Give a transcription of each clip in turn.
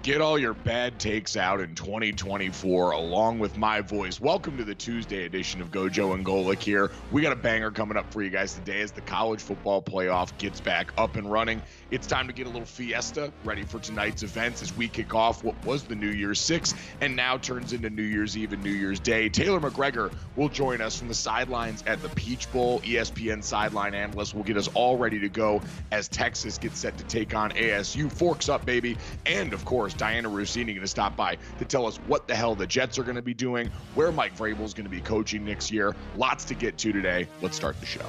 Get all your bad takes out in 2024 along with my voice. Welcome to the Tuesday edition of GoJo Golic here. We got a banger coming up for you guys today as the college football playoff gets back up and running. It's time to get a little fiesta ready for tonight's events as we kick off what was the New Year's Six and now turns into New Year's Eve and New Year's Day. Taylor McGregor will join us from the sidelines at the Peach Bowl. ESPN sideline analyst will get us all ready to go as Texas gets set to take on ASU. Forks up, baby. And, of course, DIANNA RUSSINI going to stop by to tell us what the hell the Jets are going to be doing, where Mike Vrabel is going to be coaching next year. Lots to get to today. Let's start the show.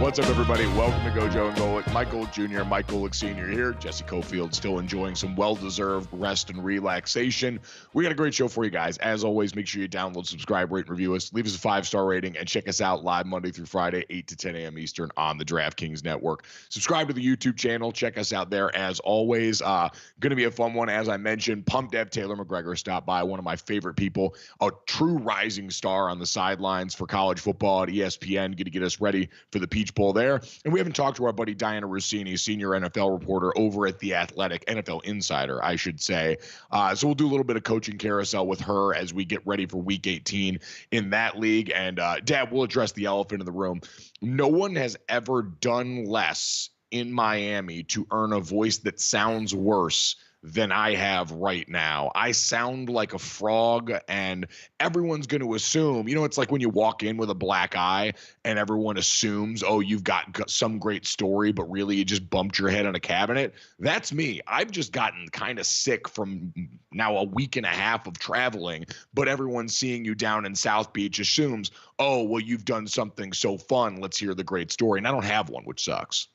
What's up, everybody? Welcome to GoJo Golic. Michael Jr., Mike Golic Sr. here. Jesse Cofield still enjoying some well-deserved rest and relaxation. We got a great show for you guys. As always, make sure you download, subscribe, rate, and review us. Leave us a 5-star rating, and check us out live Monday through Friday, 8 to 10 a.m. Eastern on the DraftKings Network. Subscribe to the YouTube channel. Check us out there as always. Going to be a fun one, as I mentioned. Pumped to have Taylor McGregor stop by, one of my favorite people, a true rising star on the sidelines for college football at ESPN. Going to get us ready for the Peach Bowl there. And we haven't talked to our buddy DIANNA RUSSINI, senior NFL reporter over at The Athletic, NFL Insider, I should say. So we'll do a little bit of coaching carousel with her as we get ready for Week 18 in that league. And, Dad, we'll address the elephant in the room. No one has ever done less in Miami to earn a voice that sounds worse than I have right now. I sound like a frog, and everyone's going to assume, it's like when you walk in with a black eye and everyone assumes, oh, you've got some great story, but really you just bumped your head on a cabinet. That's me. I've just gotten kind of sick from now a week and a half of traveling, but everyone seeing you down in South Beach assumes, oh, well, you've done something so fun. Let's hear the great story. And I don't have one, which sucks.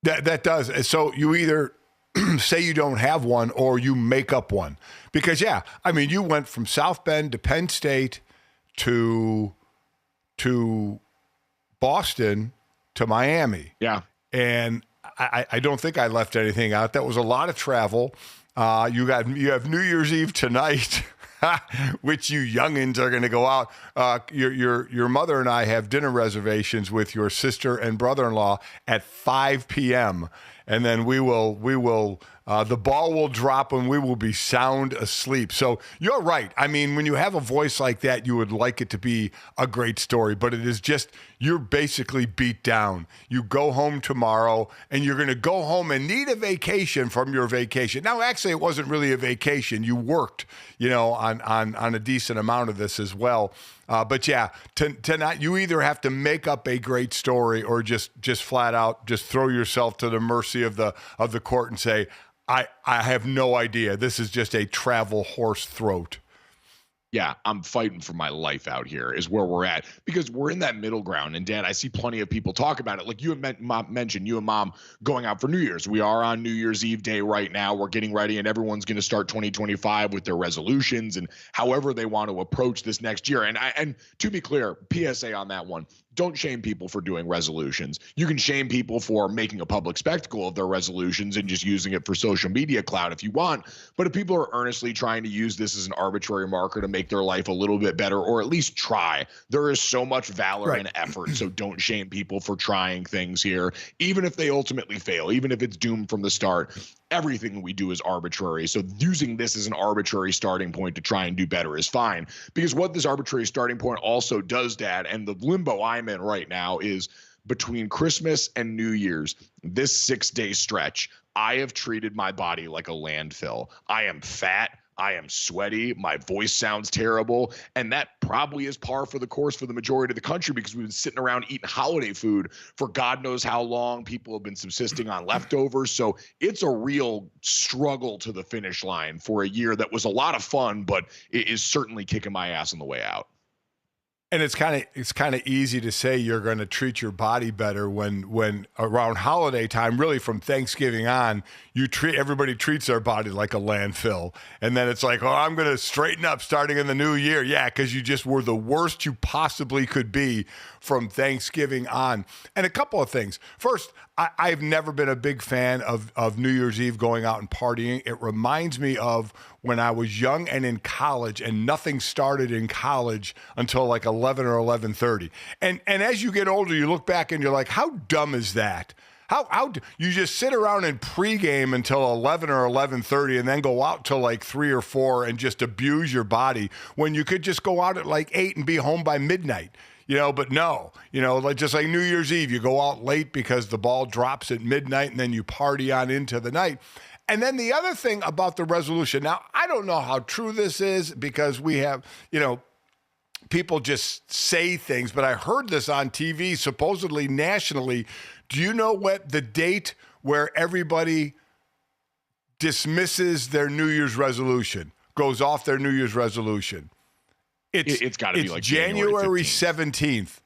That does. So you either say you don't have one or you make up one. Because, you went from South Bend to Penn State to Boston to Miami. Yeah. And I don't think I left anything out. That was a lot of travel. You have New Year's Eve tonight, which you youngins are going to go out. Your mother and I have dinner reservations with your sister and brother-in-law at 5 p.m., and then the ball will drop and we will be sound asleep. So you're right. I mean, when you have a voice like that, you would like it to be a great story, but it is just, you're basically beat down. You go home tomorrow and you're going to go home and need a vacation from your vacation. Now, actually, it wasn't really a vacation. You worked, on a decent amount of this as well. But yeah, to not, you either have to make up a great story or just flat out just throw yourself to the mercy of the court and say, I have no idea. This is just a travel horse throat. Yeah, I'm fighting for my life out here is where we're at, because we're in that middle ground. And Dan, I see plenty of people talk about it. Like you had mentioned, you and Mom going out for New Year's. We are on New Year's Eve day right now. We're getting ready, and everyone's going to start 2025 with their resolutions and however they want to approach this next year. And to be clear, PSA on that one. Don't shame people for doing resolutions. You can shame people for making a public spectacle of their resolutions and just using it for social media clout if you want. But if people are earnestly trying to use this as an arbitrary marker to make their life a little bit better, or at least try, there is so much valor and effort. So don't shame people for trying things here, even if they ultimately fail, even if it's doomed from the start. Everything we do is arbitrary. So using this as an arbitrary starting point to try and do better is fine. Because what this arbitrary starting point also does, Dad, and the limbo I'm in right now is between Christmas and New Year's, this 6-day stretch, I have treated my body like a landfill. I am fat. I am sweaty. My voice sounds terrible. And that probably is par for the course for the majority of the country, because we've been sitting around eating holiday food for God knows how long. People have been subsisting on leftovers. So it's a real struggle to the finish line for a year that was a lot of fun, but it is certainly kicking my ass on the way out. And it's kind of easy to say you're going to treat your body better when around holiday time, really from Thanksgiving on, everybody treats their body like a landfill. And then it's like, oh, I'm going to straighten up starting in the new year. Yeah, because you just were the worst you possibly could be from Thanksgiving on. And a couple of things. First, I've never been a big fan of New Year's Eve going out and partying. It reminds me of when I was young and in college, and nothing started in college until like 11 or 11:30. And as you get older, you look back and you're like, how dumb is that? How you just sit around and pregame until 11 or 11:30 and then go out till like 3 or 4 and just abuse your body when you could just go out at like 8 and be home by midnight. But no, just like New Year's Eve, you go out late because the ball drops at midnight and then you party on into the night. And then the other thing about the resolution, now, I don't know how true this is because we have, people just say things, but I heard this on TV, supposedly nationally. Do you know what the date where everybody dismisses their New Year's resolution, goes off their New Year's resolution? It's got to be like January 17th.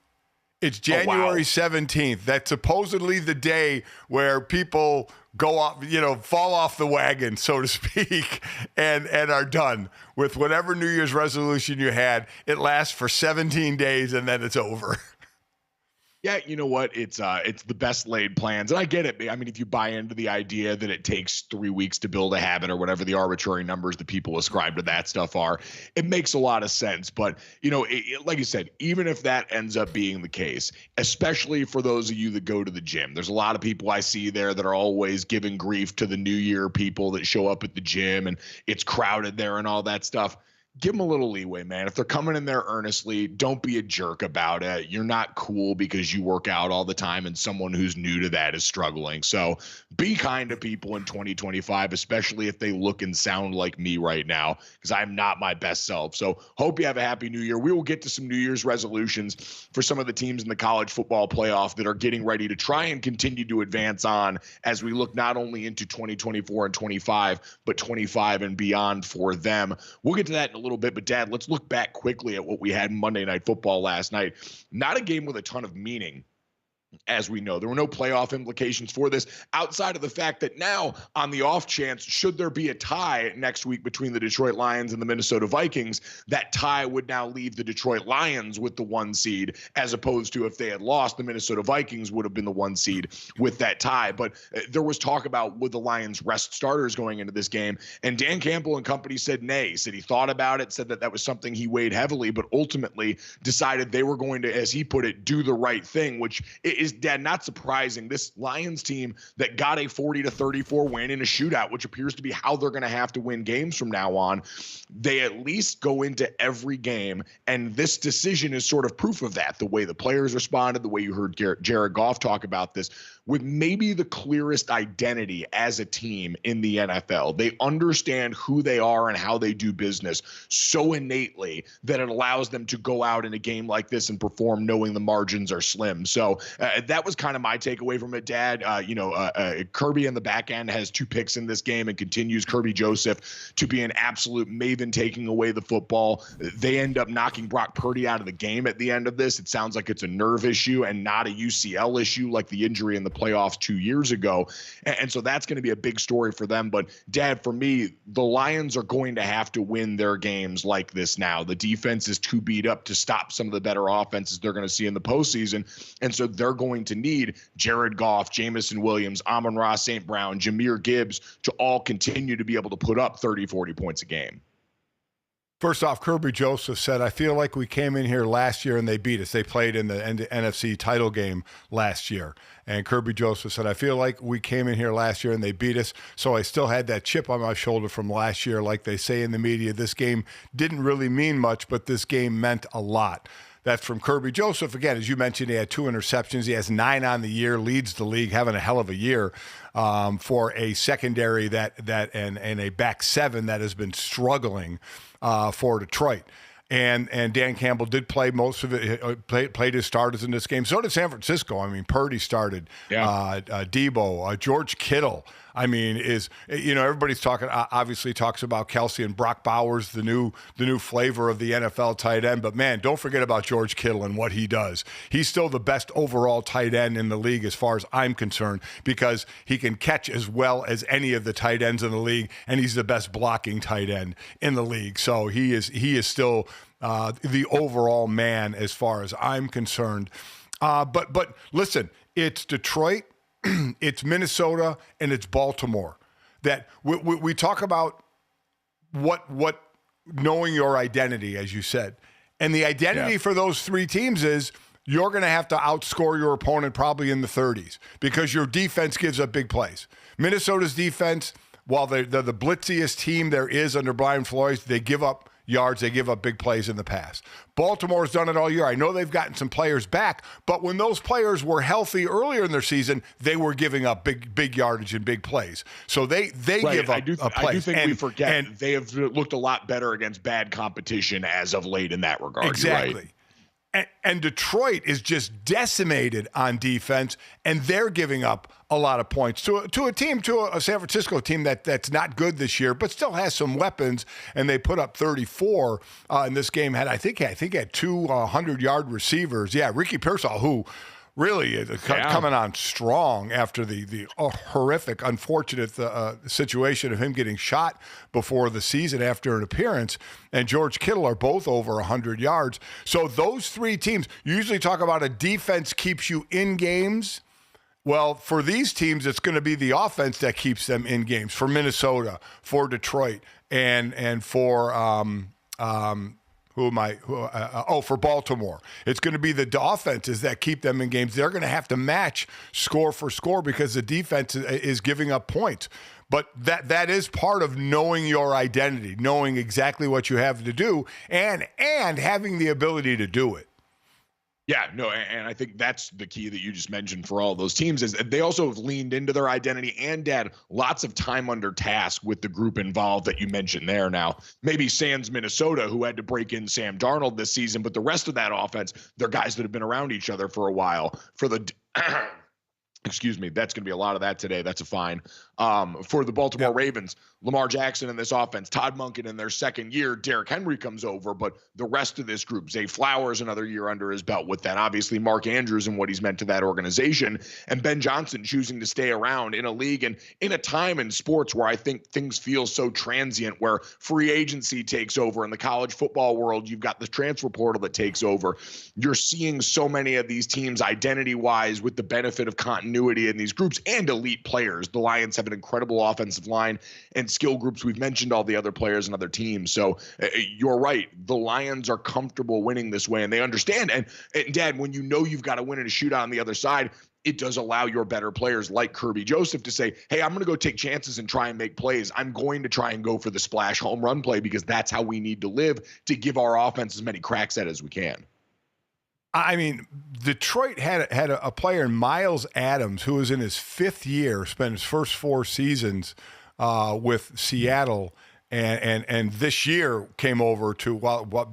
It's January 17th. That's supposedly the day where people go off, fall off the wagon, so to speak, and are done with whatever New Year's resolution you had. It lasts for 17 days and then it's over. Yeah, you know what? It's the best laid plans. And I get it. I mean, if you buy into the idea that it takes 3 weeks to build a habit or whatever the arbitrary numbers that people ascribe to that stuff are, it makes a lot of sense. But, like you said, even if that ends up being the case, especially for those of you that go to the gym, there's a lot of people I see there that are always giving grief to the New Year people that show up at the gym and it's crowded there and all that stuff. Give them a little leeway, man. If they're coming in there earnestly, don't be a jerk about it. You're not cool because you work out all the time and someone who's new to that is struggling. So be kind to people in 2025, especially if they look and sound like me right now, because I'm not my best self. So hope you have a happy new year. We will get to some New Year's resolutions for some of the teams in the college football playoff that are getting ready to try and continue to advance on as we look not only into 2024 and 25, but 25 and beyond for them. We'll get to that in a little bit, but Dad, let's look back quickly at what we had in Monday Night Football last night. Not a game with a ton of meaning. As we know, there were no playoff implications for this outside of the fact that now, on the off chance, should there be a tie next week between the Detroit Lions and the Minnesota Vikings, that tie would now leave the Detroit Lions with the 1 seed, as opposed to if they had lost, the Minnesota Vikings would have been the 1 seed with that tie. But there was talk about would the Lions rest starters going into this game, and Dan Campbell and company said nay, said he thought about it, said that was something he weighed heavily, but ultimately decided they were going to, as he put it, do the right thing, which is is, Dad, not surprising. This Lions team that got a 40-34 win in a shootout, which appears to be how they're going to have to win games from now on, they at least go into every game, and this decision is sort of proof of that. The way the players responded, the way you heard Jared Goff talk about this, with maybe the clearest identity as a team in the NFL. They understand who they are and how they do business so innately that it allows them to go out in a game like this and perform knowing the margins are slim. So that was kind of my takeaway from it, Dad. Kirby in the back end has 2 picks in this game and continues, Kirby Joseph, to be an absolute maven taking away the football. They end up knocking Brock Purdy out of the game at the end of this. It sounds like it's a nerve issue and not a UCL issue like the injury in the playoffs 2 years ago. And so that's going to be a big story for them. But Dad, for me, the Lions are going to have to win their games like this now. The defense is too beat up to stop some of the better offenses they're going to see in the postseason. And so they're going to need Jared Goff, Jamison Williams, Amon-Ra St. Brown, Jahmyr Gibbs to all continue to be able to put up 30, 40 points a game. First off, Kirby Joseph said, I feel like we came in here last year and they beat us. They played in the NFC title game last year. And Kirby Joseph said, I feel like we came in here last year and they beat us. So I still had that chip on my shoulder from last year. Like they say in the media, this game didn't really mean much, but this game meant a lot. That's from Kirby Joseph. Again, as you mentioned, he had 2 interceptions. He has 9 on the year, leads the league, having a hell of a year for a secondary and a back 7 that has been struggling for Detroit. And Dan Campbell did play most of it, played his starters in this game. So did San Francisco. I mean, Purdy started, Debo, George Kittle. I mean, everybody's obviously talks about Kelsey and Brock Bowers, the new flavor of the NFL tight end. But man, don't forget about George Kittle and what he does. He's still the best overall tight end in the league as far as I'm concerned, because he can catch as well as any of the tight ends in the league, and he's the best blocking tight end in the league. So he is still the overall man as far as I'm concerned. But listen, it's Detroit, it's Minnesota, and it's Baltimore. That we talk about what knowing your identity, as you said. And the identity for those 3 teams is you're going to have to outscore your opponent probably in the 30s because your defense gives up big plays. Minnesota's defense, while they're the blitziest team there is under Brian Flores, they give up yards, they give up big plays in the past. Baltimore's done it all year. I know they've gotten some players back, but when those players were healthy earlier in their season, they were giving up big yardage and big plays. So they give up plays. I do think we forget they have looked a lot better against bad competition as of late in that regard. Exactly. Right? And Detroit is just decimated on defense, and they're giving up a lot of points to a San Francisco team that's not good this year, but still has some weapons. And they put up 34 in this game. I think had 2 100-yard receivers. Yeah, Ricky Pearsall, who really coming on strong after the horrific, unfortunate situation of him getting shot before the season after an appearance, and George Kittle are both over 100 yards. So those 3 teams, you usually talk about a defense keeps you in games. Well, for these teams, it's going to be the offense that keeps them in games. For Minnesota, for Detroit, and for for Baltimore. It's going to be the offenses that keep them in games. They're going to have to match score for score because the defense is giving up points. But that is part of knowing your identity, knowing exactly what you have to do, and having the ability to do it. Yeah, no, and I think that's the key that you just mentioned for all those teams is they also have leaned into their identity and had lots of time under task with the group involved that you mentioned there. Now, maybe sans Minnesota, who had to break in Sam Darnold this season, but the rest of that offense, they're guys that have been around each other for a while. For the excuse me, that's going to be a lot of that today. That's a fine. For the Baltimore Ravens, Lamar Jackson in this offense, Todd Monken in their second year, Derrick Henry comes over, but the rest of this group, Zay Flowers, another year under his belt with that. Obviously, Mark Andrews and what he's meant to that organization, and Ben Johnson choosing to stay around in a league and in a time in sports where I think things feel so transient, where free agency takes over. In the college football world, you've got the transfer portal that takes over. You're seeing so many of these teams identity-wise with the benefit of continuity in these groups and elite players. The Lions have have an incredible offensive line and skill groups. We've mentioned all the other players and other teams. So you're right. The Lions are comfortable winning this way, and they understand. And Dad, when you know you've got to win in a shootout on the other side, it does allow your better players like Kirby Joseph to say, hey, I'm going to go take chances and try and make plays. I'm going to try and go for the splash home run play because that's how we need to live to give our offense as many cracks at it as we can. I mean, Detroit had a player, Miles Adams, who was in his 5th year, spent his first 4 seasons with Seattle, and this year came over to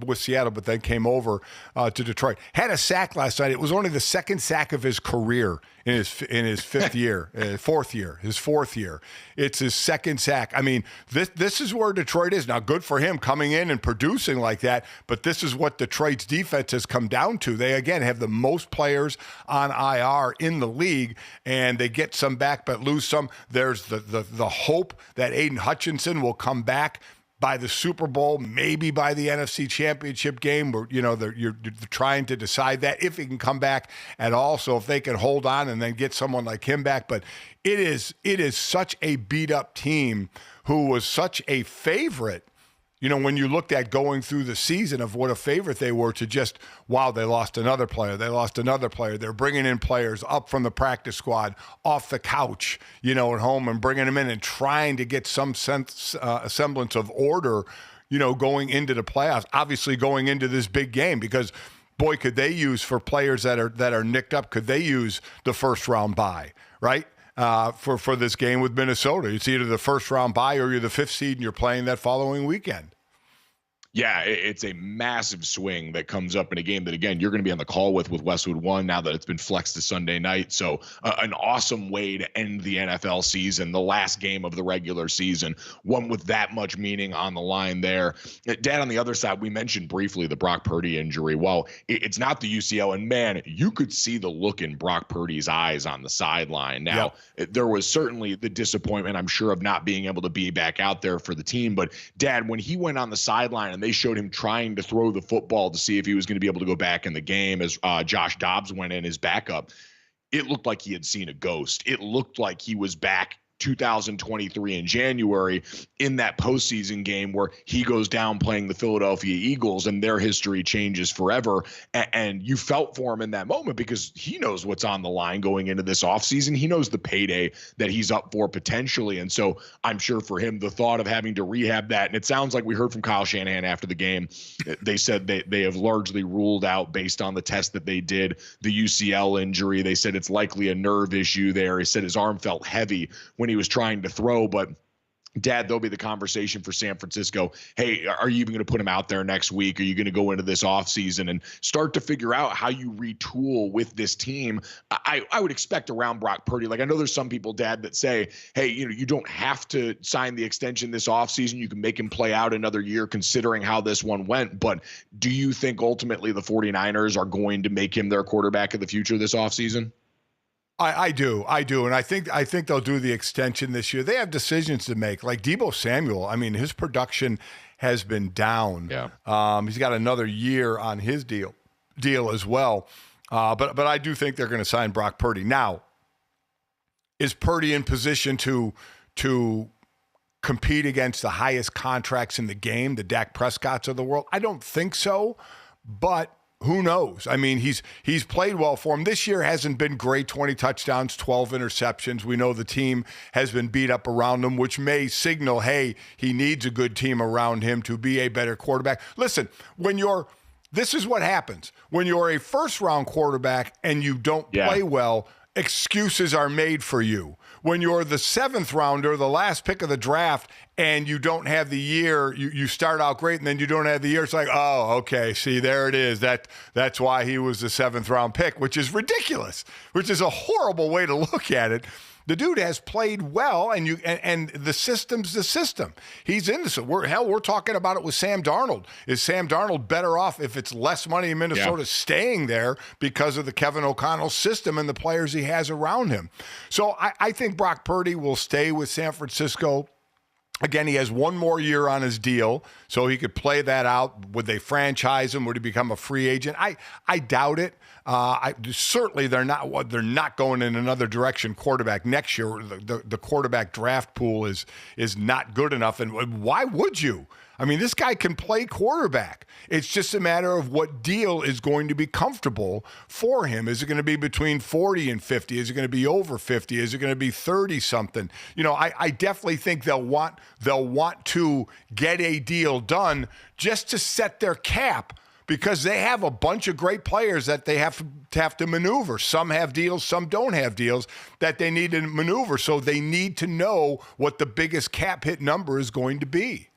with Seattle, but then came over to Detroit. Had a sack last night. It was only the 2nd sack of his career in his 5th year, 4th year, his 4th year. It's his 2nd sack. I mean, this is where Detroit is now. Good for him coming in and producing like that, but this is what Detroit's defense has come down to. They again have the most players on IR in the league, and they get some back but lose some. There's the hope that Aiden Hutchinson will come back by the Super Bowl, maybe by the NFC Championship game, where you're trying to decide that if he can come back at all. So if they can hold on and then get someone like him back, but it is such a beat up team who was such a favorite. When you looked at going through the season of what a favorite they were to just, wow, they lost another player. They're bringing in players up from the practice squad, off the couch, at home, and bringing them in and trying to get some semblance of order, going into the playoffs, obviously going into this big game because, boy, could they use for players that are nicked up, could they use the first round bye, right? For this game with Minnesota. It's either the first round bye or you're the 5th seed and you're playing that following weekend. Yeah, it's a massive swing that comes up in a game that, again, you're going to be on the call with Westwood One now that it's been flexed to Sunday night. So an awesome way to end the NFL season, the last game of the regular season, one with that much meaning on the line there. Dad, on the other side, we mentioned briefly the Brock Purdy injury. Well, it's not the UCL, and man, you could see the look in Brock Purdy's eyes on the sideline. Now, there was certainly the disappointment, I'm sure, of not being able to be back out there for the team. But Dad, when he went on the sideline and they showed him trying to throw the football to see if he was going to be able to go back in the game as Josh Dobbs went in, his backup, it looked like he had seen a ghost. It looked like he was back 2023 in January in that postseason game where he goes down playing the Philadelphia Eagles and their history changes forever. And you felt for him in that moment because he knows what's on the line going into this offseason. He knows the payday that he's up for potentially. And so I'm sure for him, the thought of having to rehab that, and it sounds like we heard from Kyle Shanahan after the game, they said they have largely ruled out based on the test that they did, the UCL injury. They said it's likely a nerve issue there. He said his arm felt heavy when he was trying to throw, but Dad, there'll be the conversation for San Francisco. Hey, are you even going to put him out there next week? Are you going to go into this offseason and start to figure out how you retool with this team? I would expect around Brock Purdy. Like, I know there's some people, Dad, that say, hey, you don't have to sign the extension this offseason. You can make him play out another year considering how this one went. But do you think ultimately the 49ers are going to make him their quarterback of the future this offseason? I do, and I think they'll do the extension this year. They have decisions to make, like Deebo Samuel. I mean, his production has been down. Yeah. He's got another year on his deal as well. But I do think they're going to sign Brock Purdy. Now, is Purdy in position to compete against the highest contracts in the game, the Dak Prescotts of the world? I don't think so, but who knows? I mean, he's played well for him. This year hasn't been great, 20 touchdowns, 12 interceptions. We know the team has been beat up around him, which may signal, hey, he needs a good team around him to be a better quarterback. Listen, this is what happens. When you're a first-round quarterback and you don't play well, excuses are made for you. When you're the 7th rounder, the last pick of the draft, and you don't have the year, you start out great and then you don't have the year, it's like, oh, okay, see, there it is. That's why he was the 7th round pick, which is ridiculous, which is a horrible way to look at it. The dude has played well, and the system's the system. He's in this. We're talking about it with Sam Darnold. Is Sam Darnold better off if it's less money in Minnesota staying there because of the Kevin O'Connell system and the players he has around him? So I think Brock Purdy will stay with San Francisco. Again, he has one more year on his deal, so he could play that out. Would they franchise him? Would he become a free agent? I doubt it. Certainly, they're not going in another direction quarterback next year. The quarterback draft pool is not good enough. And why would you? I mean, this guy can play quarterback. It's just a matter of what deal is going to be comfortable for him. Is it going to be between 40 and 50? Is it going to be over 50? Is it going to be 30-something? You know, I definitely think they'll want to get a deal done just to set their cap, because they have a bunch of great players that they have to maneuver. Some have deals, some don't have deals that they need to maneuver. So they need to know what the biggest cap hit number is going to be.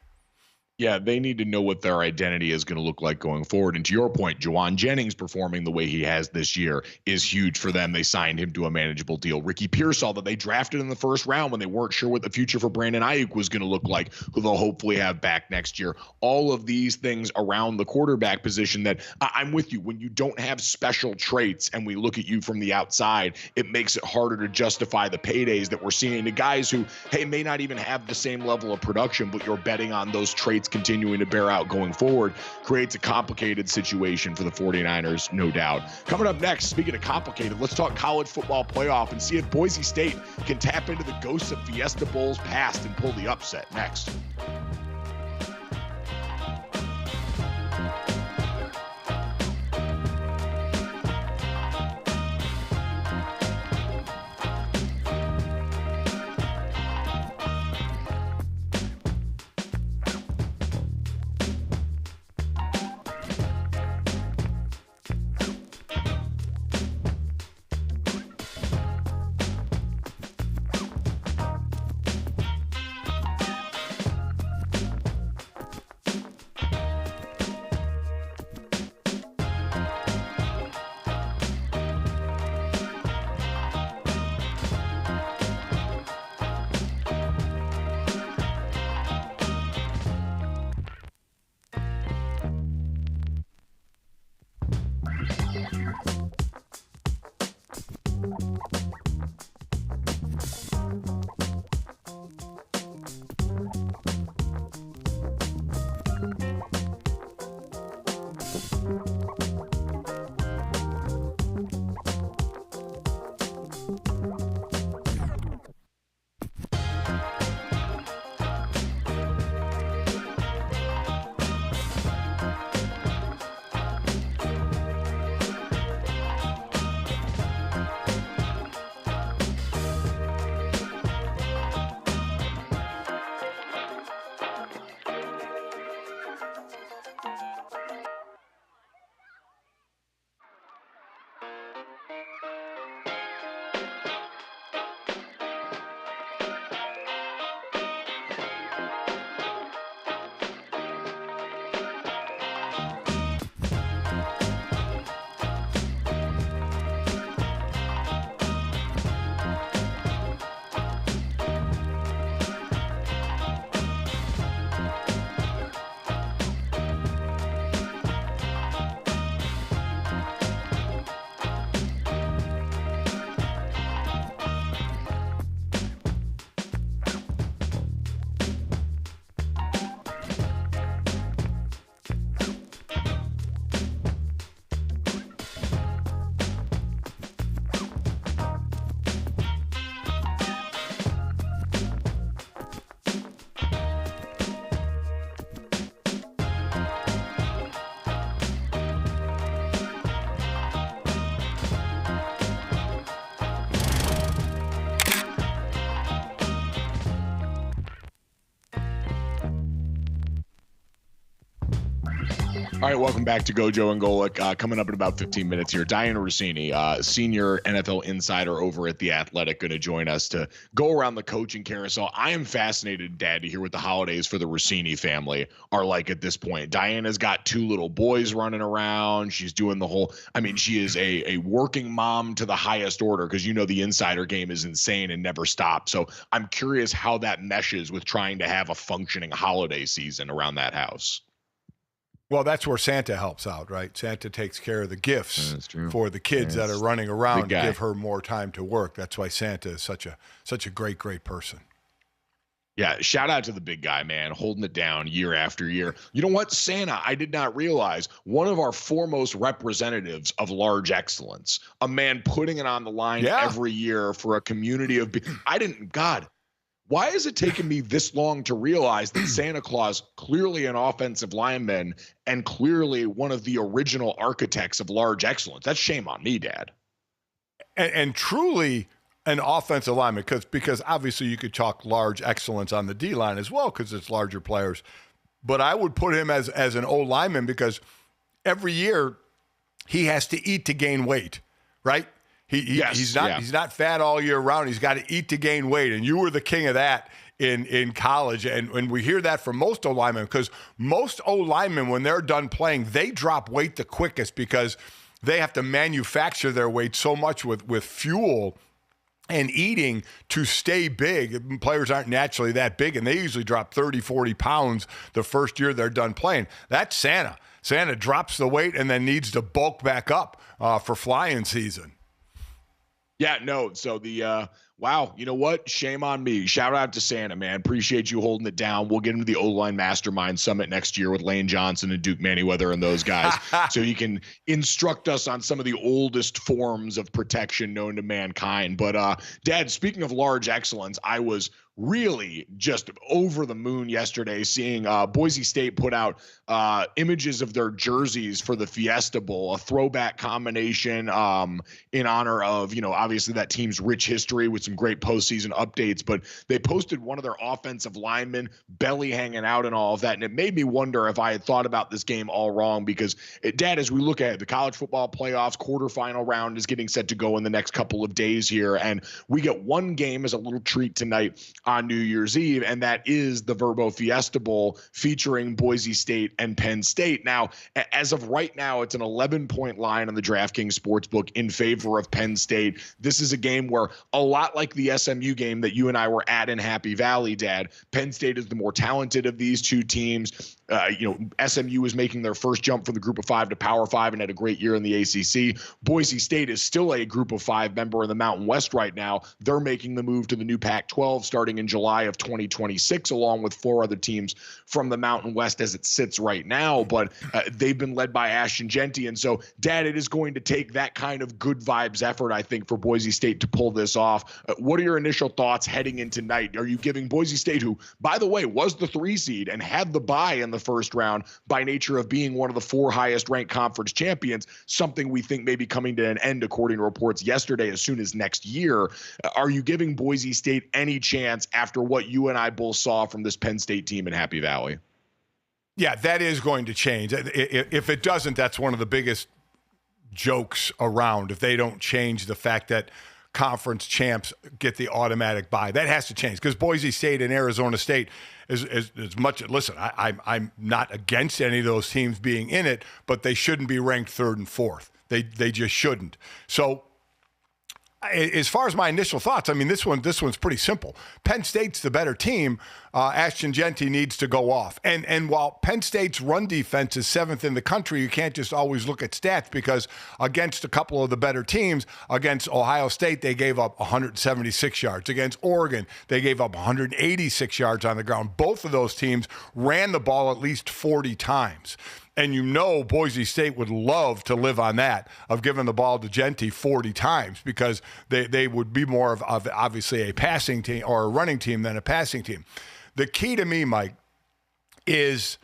Yeah, they need to know what their identity is going to look like going forward. And to your point, Juwan Jennings performing the way he has this year is huge for them. They signed him to a manageable deal. Ricky Pearsall, that they drafted in the first round when they weren't sure what the future for Brandon Ayuk was going to look like, who they'll hopefully have back next year. All of these things around the quarterback position that I'm with you. When you don't have special traits and we look at you from the outside, it makes it harder to justify the paydays that we're seeing to guys who, hey, may not even have the same level of production, but you're betting on those traits continuing to bear out going forward. Creates a complicated situation for the 49ers, no doubt. Coming up next, speaking of complicated, let's talk college football playoff and see if Boise State can tap into the ghosts of Fiesta Bowl's past and pull the upset next. All right, welcome back to GoJo Golic. Coming up in about 15 minutes here, DIANNA RUSSINI, senior NFL insider over at The Athletic, going to join us to go around the coaching carousel. I am fascinated, Dad, to hear what the holidays for the RUSSINI family are like at this point. Diana's got 2 little boys running around. She's doing the whole, I mean, she is a working mom to the highest order, because you know the insider game is insane and never stops. So I'm curious how that meshes with trying to have a functioning holiday season around that house. Well, that's where Santa helps out, right? Santa takes care of the gifts for the kids that are running around to give her more time to work. That's why Santa is such a great person. Yeah, shout out to the big guy, man, holding it down year after year. You know what, Santa, I did not realize one of our foremost representatives of large excellence, a man putting it on the line Yeah. every year for a community of I didn't God, why has it taken me this long to realize that Santa Claus, clearly an offensive lineman and clearly one of the original architects of large excellence? That's shame on me, Dad. And truly an offensive lineman, because obviously you could talk large excellence on the D line as well because it's larger players. But I would put him as an O lineman because every year he has to eat to gain weight, right? He's not fat all year round. He's got to eat to gain weight, and you were the king of that in college. And we hear that from most O linemen because most O linemen, when they're done playing, they drop weight the quickest because they have to manufacture their weight so much with fuel and eating to stay big. Players aren't naturally that big, and they usually drop 30, 40 pounds the first year they're done playing. That's Santa. Santa drops the weight and then needs to bulk back up for flying season. Yeah, no. So wow, you know what? Shame on me. Shout out to Santa, man. Appreciate you holding it down. We'll get into the O-line Mastermind Summit next year with Lane Johnson and Duke Manyweather and those guys so he can instruct us on some of the oldest forms of protection known to mankind. But Dad, speaking of large excellence, I was really just over the moon yesterday seeing Boise State put out images of their jerseys for the Fiesta Bowl, a throwback combination in honor of, obviously that team's rich history with some great postseason updates. But they posted one of their offensive linemen belly hanging out and all of that. And it made me wonder if I had thought about this game all wrong because, Dad, as we look at it, the college football playoffs quarterfinal round is getting set to go in the next couple of days here. And we get one game as a little treat tonight on New Year's Eve, and that is the Vrabel Fiesta Bowl featuring Boise State and Penn State. Now, as of right now, it's an 11-point line on the DraftKings Sportsbook in favor of Penn State. This is a game where, a lot like the SMU game that you and I were at in Happy Valley, Dad, Penn State is the more talented of these two teams. SMU is making their first jump from the Group of Five to Power Five and had a great year in the ACC. Boise State is still a Group of Five member in the Mountain West right now. They're making the move to the new Pac-12 starting in July of 2026, along with four other teams from the Mountain West as it sits right now. But they've been led by ASHTON GEANTY. And so, Dad, it is going to take that kind of good vibes effort, I think, for Boise State to pull this off. What are your initial thoughts heading into tonight? Are you giving Boise State, who, by the way, was the 3 seed and had the bye in the first round by nature of being one of the 4 highest ranked conference champions, something we think may be coming to an end according to reports yesterday as soon as next year? Are you giving Boise State any chance after what you and I both saw from this Penn State team in Happy Valley? Yeah, that is going to change. If it doesn't, that's one of the biggest jokes around. If they don't change the fact that conference champs get the automatic bye, that has to change because Boise State and Arizona State is much. Listen, I'm not against any of those teams being in it, but they shouldn't be ranked 3rd and 4th. They just shouldn't. So, as far as my initial thoughts, I mean, this one's pretty simple. Penn State's the better team. ASHTON GEANTY needs to go off. And while Penn State's run defense is 7th in the country, you can't just always look at stats because against a couple of the better teams, against Ohio State, they gave up 176 yards. Against Oregon, they gave up 186 yards on the ground. Both of those teams ran the ball at least 40 times. And Boise State would love to live on that, of giving the ball to GEANTY 40 times because they would be more of obviously a passing team or a running team than a passing team. The key to me, Mike, is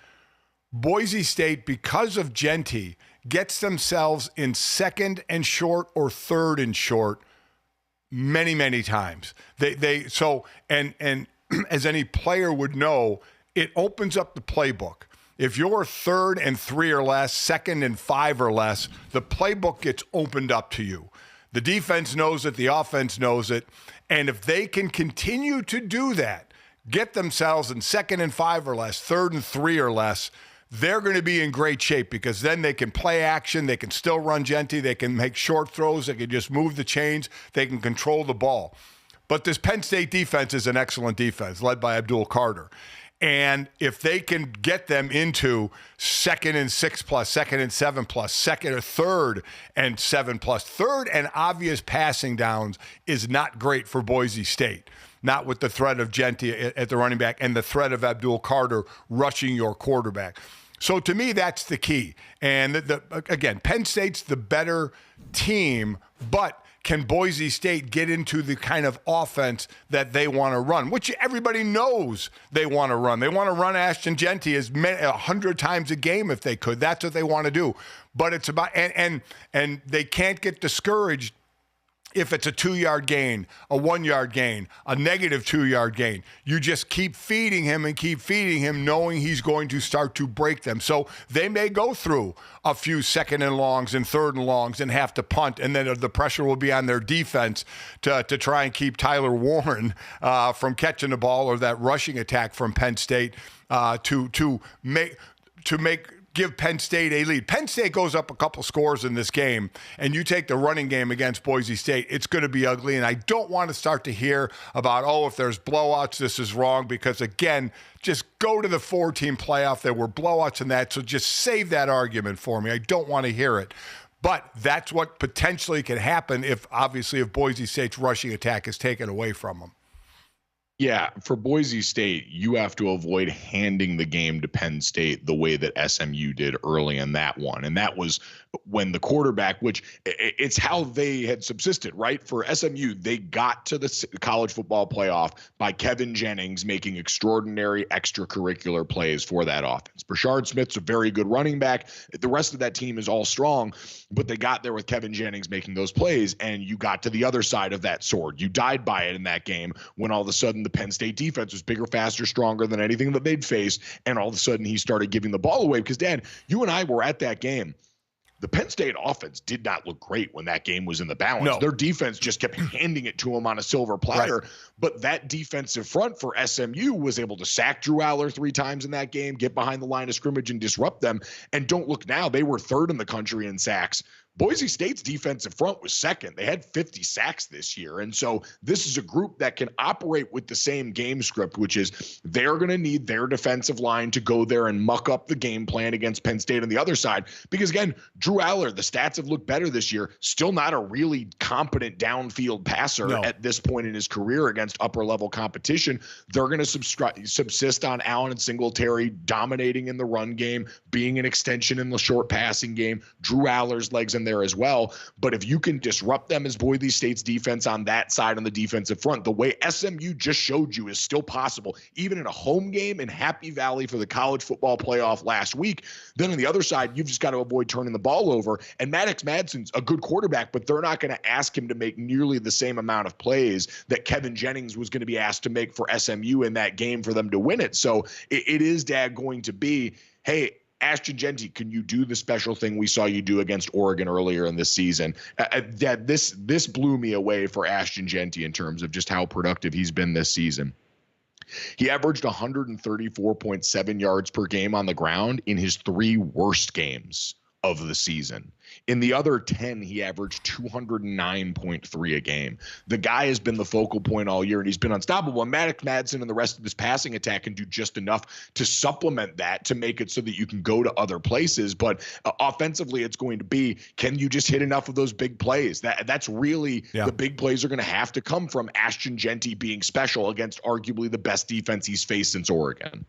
Boise State, because of GEANTY, gets themselves in 2nd and short or 3rd and short many, many times. And as any player would know, it opens up the playbook. If you're 3rd and 3 or less, 2nd and 5 or less, the playbook gets opened up to you. The defense knows it, the offense knows it, and if they can continue to do that, get themselves in 2nd and 5 or less, 3rd and 3 or less, they're going to be in great shape because then they can play action, they can still run GEANTY, they can make short throws, they can just move the chains, they can control the ball. But this Penn State defense is an excellent defense, led by Abdul Carter. And if they can get them into 2nd and 6 plus, 2nd and 7 plus, 2nd or 3rd and 7 plus, 3rd and obvious passing downs is not great for Boise State. not with the threat of GEANTY at the running back and the threat of Abdul Carter rushing your quarterback. So to me, that's the key. And again, Penn State's the better team, but can Boise State get into the kind of offense that they want to run, which everybody knows they want to run? They want to run Ashton Jeanty 100 times a game if they could. That's what they want to do. But it's about and they can't get discouraged if it's a 2-yard gain, a 1-yard gain, a negative 2-yard gain. You just keep feeding him and keep feeding him, knowing he's going to start to break them. So they may go through a few second and longs and third and longs and have to punt, and then the pressure will be on their defense to try and keep Tyler Warren from catching the ball, or that rushing attack from Penn State to give Penn State a lead. Penn State goes up a couple scores in this game, and you take the running game against Boise State, it's going to be ugly. And I don't want to start to hear about, if there's blowouts, this is wrong, because, again, just go to the 4-team playoff. There were blowouts in that, so just save that argument for me. I don't want to hear it. But that's what potentially can happen if Boise State's rushing attack is taken away from them. Yeah, for Boise State, you have to avoid handing the game to Penn State the way that SMU did early in that one. And that was when the quarterback, which it's how they had subsisted, right? For SMU, they got to the college football playoff by Kevin Jennings making extraordinary extracurricular plays for that offense. Brashard Smith's a very good running back. The rest of that team is all strong, but they got there with Kevin Jennings making those plays, and you got to the other side of that sword. You died by it in that game when all of a sudden the Penn State defense was bigger, faster, stronger than anything that they'd faced, and all of a sudden he started giving the ball away. Because, Dan, you and I were at that game. The Penn State offense did not look great when that game was in the balance. No. Their defense just kept handing it to them on a silver platter. Right. But that defensive front for SMU was able to sack Drew Aller 3 times in that game, get behind the line of scrimmage and disrupt them. And don't look now, they were 3rd in the country in sacks. Boise State's defensive front was 2nd. They had 50 sacks this year. And so this is a group that can operate with the same game script, which is they're going to need their defensive line to go there and muck up the game plan against Penn State on the other side. Because, again, Drew Aller, the stats have looked better this year. Still not a really competent downfield passer at this point in his career against upper-level competition. They're going to subsist on Allen and Singletary dominating in the run game, being an extension in the short passing game. Drew Aller's legs in there as well. But if you can disrupt them as Boise State's defense on that side on the defensive front, the way SMU just showed you is still possible, even in a home game in Happy Valley for the college football playoff last week. Then on the other side, you've just got to avoid turning the ball over. And Maddox Madsen's a good quarterback, but they're not going to ask him to make nearly the same amount of plays that Kevin Jennings was going to be asked to make for SMU in that game for them to win it. So it is, Dad, going to be, hey, Ashton Jeanty, can you do the special thing we saw you do against Oregon earlier in this season? This blew me away for Ashton Jeanty in terms of just how productive he's been this season. He averaged 134.7 yards per game on the ground in his 3 worst games of the season. In the other 10, he averaged 209.3 a game. The guy has been the focal point all year, and he's been unstoppable. And Maddox Madsen and the rest of his passing attack can do just enough to supplement that to make it so that you can go to other places. But offensively, it's going to be, can you just hit enough of those big plays? That's really the big plays are going to have to come from Ashton Jeanty being special against arguably the best defense he's faced since Oregon.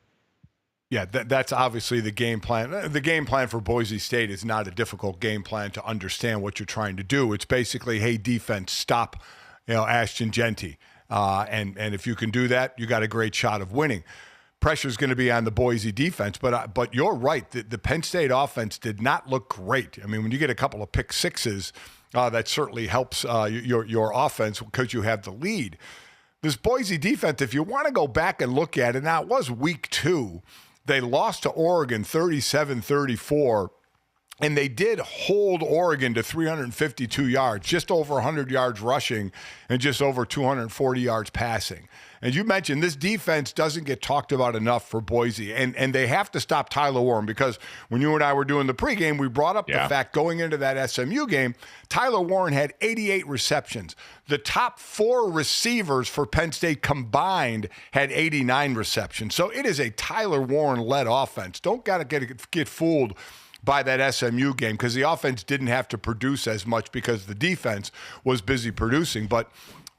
Yeah, that's obviously the game plan. The game plan for Boise State is not a difficult game plan to understand what you're trying to do. It's basically, hey, defense, stop, Ashton Jeanty. And if you can do that, you got a great shot of winning. Pressure is going to be on the Boise defense, but you're right. The Penn State offense did not look great. I mean, when you get a couple of pick sixes, that certainly helps your offense because you have the lead. This Boise defense, if you want to go back and look at it, now it was week 2. They lost to Oregon 37-34, and they did hold Oregon to 352 yards, just over 100 yards rushing and just over 240 yards passing. And you mentioned this defense doesn't get talked about enough for Boise, and they have to stop Tyler Warren, because when you and I were doing the pregame, we brought up the fact going into that SMU game, Tyler Warren had 88 receptions. The top 4 receivers for Penn State combined had 89 receptions. So it is a Tyler Warren-led offense. Don't gotta get fooled by that SMU game, because the offense didn't have to produce as much because the defense was busy producing. But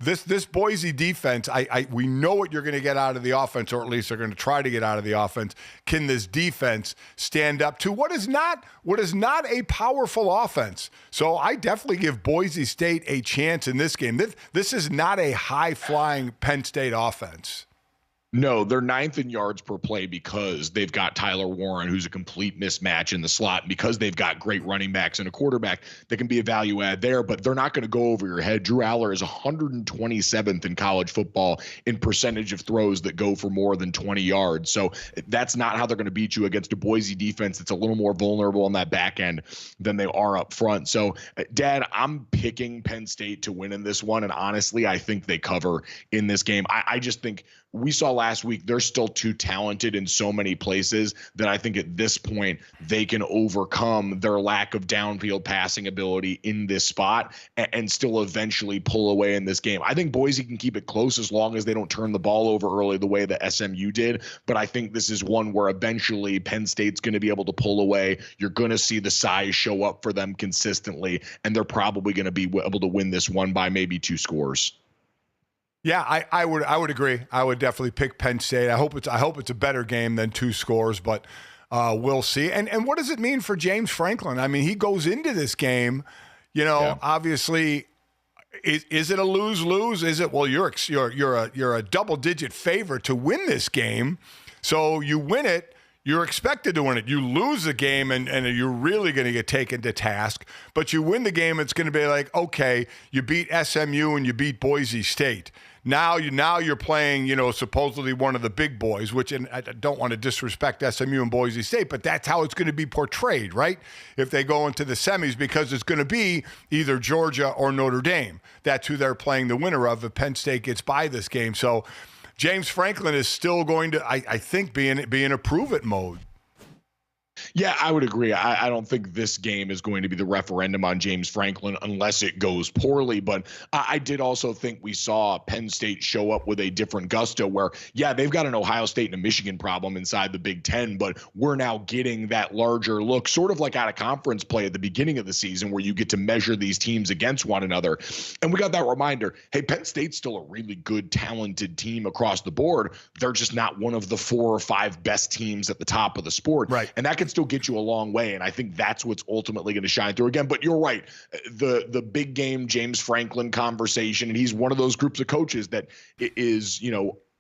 This Boise defense, we know what you're going to get out of the offense, or at least they're going to try to get out of the offense. Can this defense stand up to what is not a powerful offense? So I definitely give Boise State a chance in this game. This is not a high-flying Penn State offense. No, they're 9th in yards per play because they've got Tyler Warren, who's a complete mismatch in the slot, because they've got great running backs and a quarterback that can be a value add there, but they're not going to go over your head. Drew Aller is 127th in college football in percentage of throws that go for more than 20 yards. So that's not how they're going to beat you against a Boise defense that's a little more vulnerable on that back end than they are up front. So, Dad, I'm picking Penn State to win in this one, and honestly, I think they cover in this game. I just think we saw last week they're still too talented in so many places that I think at this point they can overcome their lack of downfield passing ability in this spot and still eventually pull away in this game. I think Boise can keep it close as long as they don't turn the ball over early the way that SMU did, but I think this is one where eventually Penn State's going to be able to pull away. You're going to see the size show up for them consistently, and they're probably going to be able to win this one by maybe 2 scores. Yeah, I would agree. I would definitely pick Penn State. I hope it's a better game than 2 scores, but we'll see. And what does it mean for James Franklin? I mean, he goes into this game, obviously. Is it a lose-lose? Is it, well, you're a double-digit favorite to win this game, so you win it. You're expected to win it. You lose the game, and you're really going to get taken to task. But you win the game, it's going to be like, okay, you beat SMU and you beat Boise State. Now you're playing, supposedly one of the big boys, which, and I don't want to disrespect SMU and Boise State, but that's how it's going to be portrayed, right? If they go into the semis, because it's going to be either Georgia or Notre Dame. That's who they're playing the winner of if Penn State gets by this game. So James Franklin is still going to, I think, be in a prove-it mode. Yeah, I would agree. I don't think this game is going to be the referendum on James Franklin unless it goes poorly. But I did also think we saw Penn State show up with a different gusto where, yeah, they've got an Ohio State and a Michigan problem inside the Big Ten, but we're now getting that larger look, sort of like out of conference play at the beginning of the season where you get to measure these teams against one another. And we got that reminder, hey, Penn State's still a really good, talented team across the board. They're just not one of the 4 or 5 best teams at the top of the sport. Right. And that can still get you a long way, and I think that's what's ultimately going to shine through again. But you're right, the big game James Franklin conversation, and he's one of those groups of coaches that is,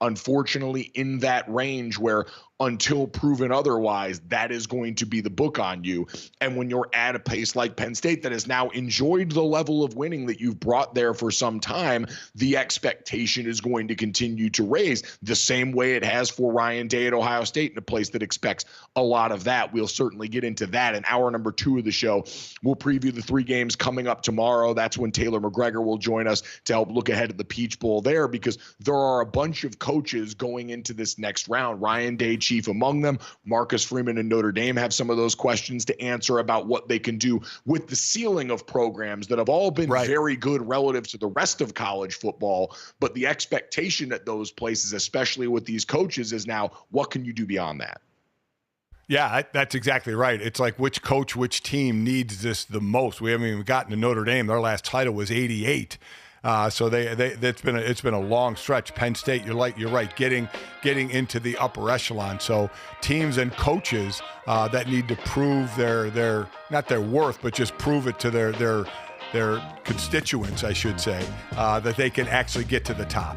unfortunately in that range where until proven otherwise, that is going to be the book on you. And when you're at a pace like Penn State that has now enjoyed the level of winning that you've brought there for some time, the expectation is going to continue to raise the same way it has for Ryan Day at Ohio State, in a place that expects a lot of that. We'll certainly get into that in hour number 2 of the show. We'll preview the 3 games coming up tomorrow. That's when Taylor McGregor will join us to help look ahead at the Peach Bowl there, because there are a bunch of coaches going into this next round. Ryan Day, chief among them. Marcus Freeman and Notre Dame have some of those questions to answer about what they can do with the ceiling of programs that have all been very good relative to the rest of college football. But the expectation at those places, especially with these coaches, is now, what can you do beyond that? Yeah, that's exactly right. It's like which coach, which team needs this the most. We haven't even gotten to Notre Dame. Their last title was 88. So it's been a long stretch. Penn State, you're right, getting into the upper echelon. So teams and coaches that need to prove their not their worth, but just prove it to their constituents, I should say, that they can actually get to the top.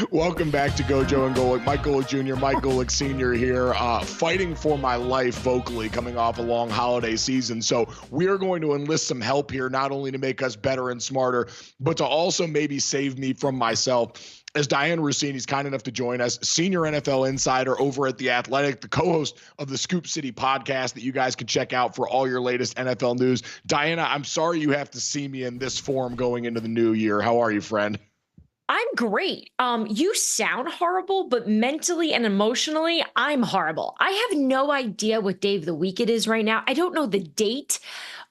Welcome back to GoJo and Golic. Mike Golic Jr., Mike Golic Sr. here, fighting for my life vocally coming off a long holiday season. So we are going to enlist some help here, not only to make us better and smarter, but to also maybe save me from myself. As DIANNA RUSSINI is kind enough to join us, senior NFL insider over at The Athletic, the co-host of the Scoop City podcast that you guys can check out for all your latest NFL news. DIANNA, I'm sorry you have to see me in this form going into the new year. How are you, friend? I'm great. You sound horrible, but mentally and emotionally, I'm horrible. I have no idea what day of the week it is right now. I don't know the date.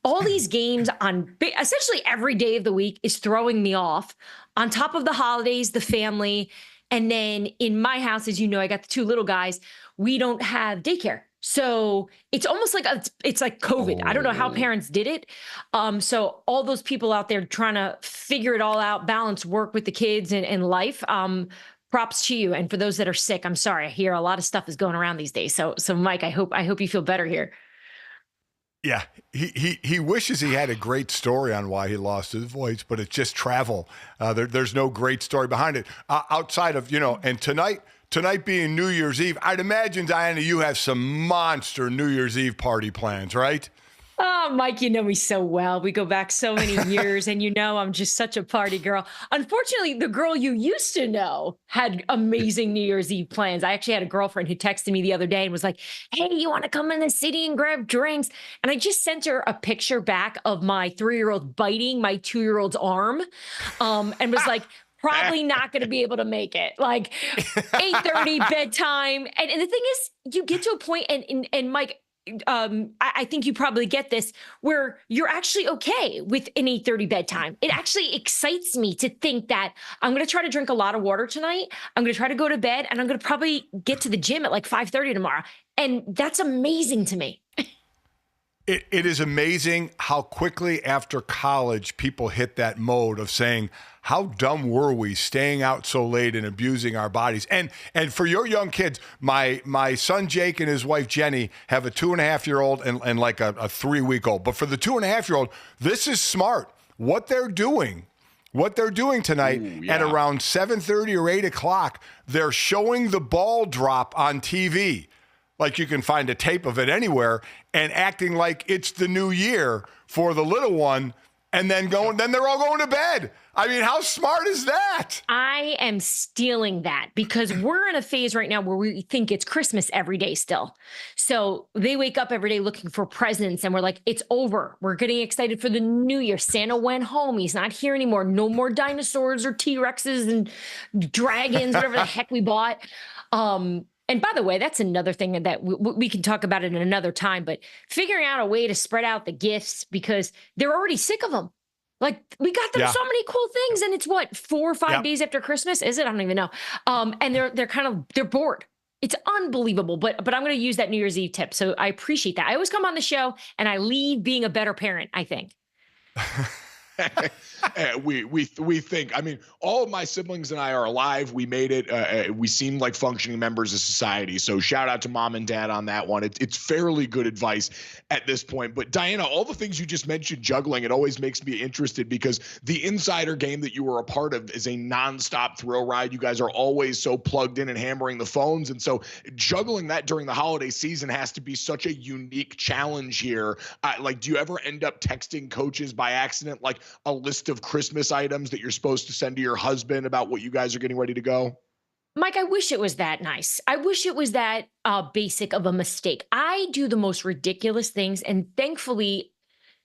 All these games on essentially every day of the week is throwing me off. On top of the holidays, the family. And then in my house, as you know, I got the two little guys. We don't have daycare. So it's almost like it's like COVID. I don't know how parents did it. So all those people out there trying to figure it all out, balance work with the kids and life. Props to you. And for those that are sick, I'm sorry. I hear a lot of stuff is going around these days. So Mike, I hope you feel better here. Yeah, he wishes he had a great story on why he lost his voice, but it's just travel. There's no great story behind it outside of, and tonight being New Year's Eve, I'd imagine, DIANNA, you have some monster New Year's Eve party plans, right? Oh, Mike, you know me so well. We go back so many years, and I'm just such a party girl. Unfortunately, the girl you used to know had amazing New Year's Eve plans. I actually had a girlfriend who texted me the other day and was like, hey, you want to come in the city and grab drinks? And I just sent her a picture back of my 3-year-old biting my 2-year-old's arm and was like, probably not going to be able to make it. Like 8:30 bedtime. And the thing is, you get to a point, and Mike, I think you probably get this, where you're actually okay with an 8:30 bedtime. It actually excites me to think that I'm going to try to drink a lot of water tonight. I'm going to try to go to bed, and I'm going to probably get to the gym at like 5:30 tomorrow. And that's amazing to me. It is amazing how quickly after college people hit that mode of saying, how dumb were we staying out so late and abusing our bodies? And for your young kids, my son Jake and his wife Jenny have a 2.5-year-old and like a 3-week-old. But for the 2.5-year-old, this is smart. What they're doing tonight at around 7:30 or 8 o'clock, they're showing the ball drop on TV. Like you can find a tape of it anywhere, and acting like it's the new year for the little one, and then they're all going to bed. I mean, how smart is that? I am stealing that because we're in a phase right now where we think it's Christmas every day still. So they wake up every day looking for presents, and we're like, it's over. We're getting excited for the new year. Santa went home. He's not here anymore. No more dinosaurs or T-Rexes and dragons, whatever the heck we bought. And by the way, that's another thing that we can talk about it in another time, but figuring out a way to spread out the gifts because they're already sick of them. Like we got them so many cool things, and it's what, 4 or 5 days after Christmas, is it? I don't even know. And they're bored. It's unbelievable. But I'm going to use that New Year's Eve tip. So I appreciate that. I always come on the show and I leave being a better parent, I think. we think, I mean, all of my siblings and I are alive. We made it. We seem like functioning members of society. So shout out to mom and dad on that one. It's fairly good advice at this point. But DIANNA, all the things you just mentioned, juggling, it always makes me interested because the insider game that you were a part of is a nonstop thrill ride. You guys are always so plugged in and hammering the phones. And so juggling that during the holiday season has to be such a unique challenge here. Like, do you ever end up texting coaches by accident, like a list of Christmas items that you're supposed to send to your husband about what you guys are getting ready to go? Mike, I wish it was that nice. I wish it was that basic of a mistake. I do the most ridiculous things. And thankfully,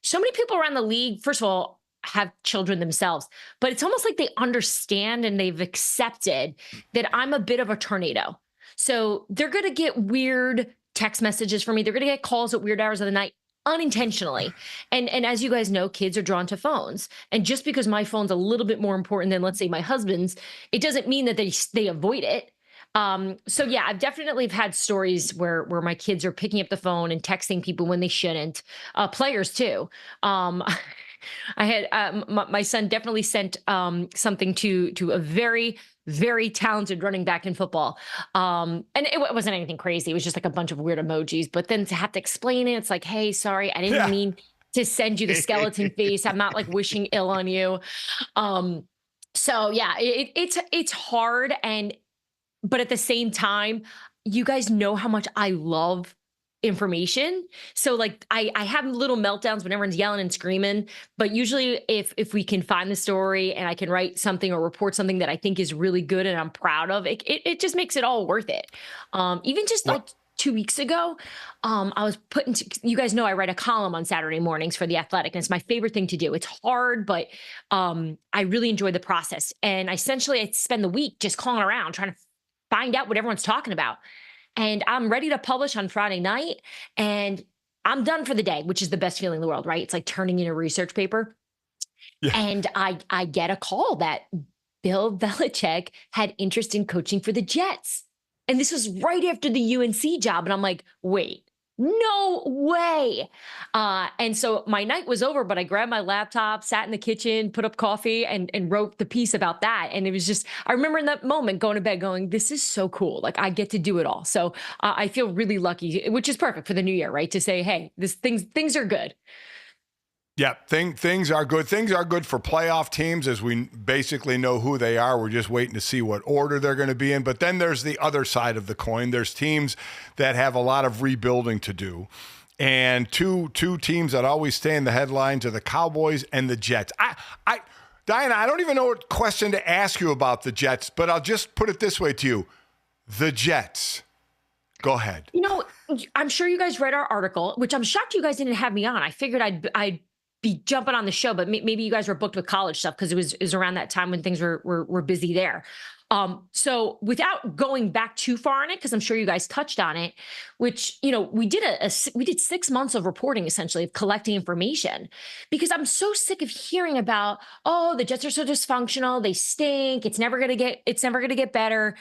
so many people around the league, first of all, have children themselves, but it's almost like they understand and they've accepted that I'm a bit of a tornado. So they're going to get weird text messages from me. They're going to get calls at weird hours of the night. Unintentionally. And as you guys know, kids are drawn to phones. And just because my phone's a little bit more important than, let's say, my husband's, it doesn't mean that they avoid it. So yeah, I've definitely had stories where my kids are picking up the phone and texting people when they shouldn't. Players too. I had my son definitely sent something to a very, very talented running back in football. And it wasn't anything crazy. It was just like a bunch of weird emojis. But then to have to explain it, it's like, hey, sorry, I didn't mean to send you the skeleton face. I'm not like wishing ill on you. So yeah, it's hard. But at the same time, you guys know how much I love information. So like I have little meltdowns when everyone's yelling and screaming, but usually if we can find the story and I can write something or report something that I think is really good and I'm proud of, it just makes it all worth it. Even just like 2 weeks ago, I was you guys know I write a column on Saturday mornings for The Athletic, and it's my favorite thing to do. It's hard, but I really enjoy the process. And essentially I spend the week just calling around trying to find out what everyone's talking about. And I'm ready to publish on Friday night and I'm done for the day, which is the best feeling in the world, right? It's like turning in a research paper. Yeah. And I get a call that Bill Belichick had interest in coaching for the Jets. And this was right after the UNC job. And I'm like, wait, no way. And so my night was over, but I grabbed my laptop, sat in the kitchen, put up coffee and wrote the piece about that. And it was just, I remember in that moment going to bed going, this is so cool. Like I get to do it all. So I feel really lucky, which is perfect for the new year, right? To say, hey, things are good. Yeah, things are good. Things are good for playoff teams as we basically know who they are. We're just waiting to see what order they're going to be in. But then there's the other side of the coin. There's teams that have a lot of rebuilding to do. And two teams that always stay in the headlines are the Cowboys and the Jets. Diana, I don't even know what question to ask you about the Jets, but I'll just put it this way to you. The Jets. Go ahead. You know, I'm sure you guys read our article, which I'm shocked you guys didn't have me on. I figured I'd be jumping on the show, but maybe you guys were booked with college stuff because it was around that time when things were busy there. So without going back too far on it, because I'm sure you guys touched on it, which, you know, we did 6 months of reporting, essentially, of collecting information, because I'm so sick of hearing about, oh, the Jets are so dysfunctional, they stink, it's never gonna get better.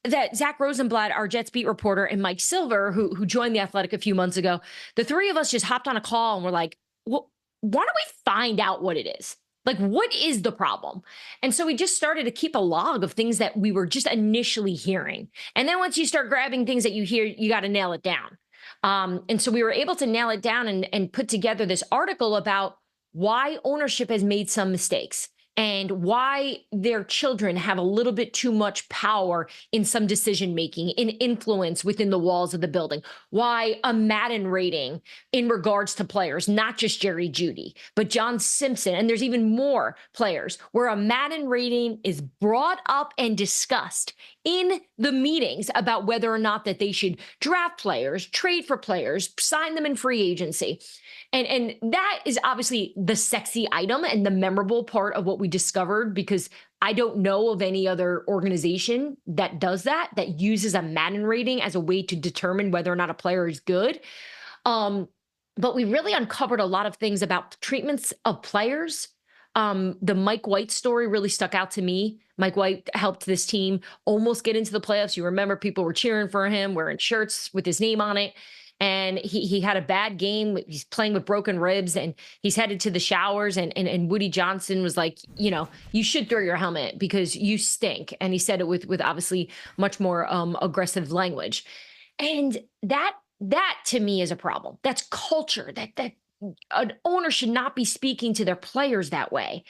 That Zach Rosenblatt, our Jets beat reporter, and Mike Silver, who joined The Athletic a few months ago, the three of us just hopped on a call and we're like, well, why don't we find out what it is? Like, what is the problem? And so we just started to keep a log of things that we were just initially hearing. And then once you start grabbing things that you hear, you got to nail it down. And so we were able to nail it down and put together this article about why ownership has made some mistakes and why their children have a little bit too much power in some decision-making, in influence within the walls of the building, why a Madden rating in regards to players, not just Jerry Jeudy, but John Simpson, and there's even more players, where a Madden rating is brought up and discussed in the meetings about whether or not that they should draft players, trade for players, sign them in free agency. And that is obviously the sexy item and the memorable part of what we discovered, because I don't know of any other organization that does that uses a Madden rating as a way to determine whether or not a player is good. But we really uncovered a lot of things about treatments of players. The Mike White story really stuck out to me. Mike White helped this team almost get into the playoffs. You remember people were cheering for him, wearing shirts with his name on it. And he had a bad game. He's playing with broken ribs and he's headed to the showers. And Woody Johnson was like, you know, you should throw your helmet because you stink. And he said it with obviously much more aggressive language. And that to me is a problem. That's culture. That an owner should not be speaking to their players that way.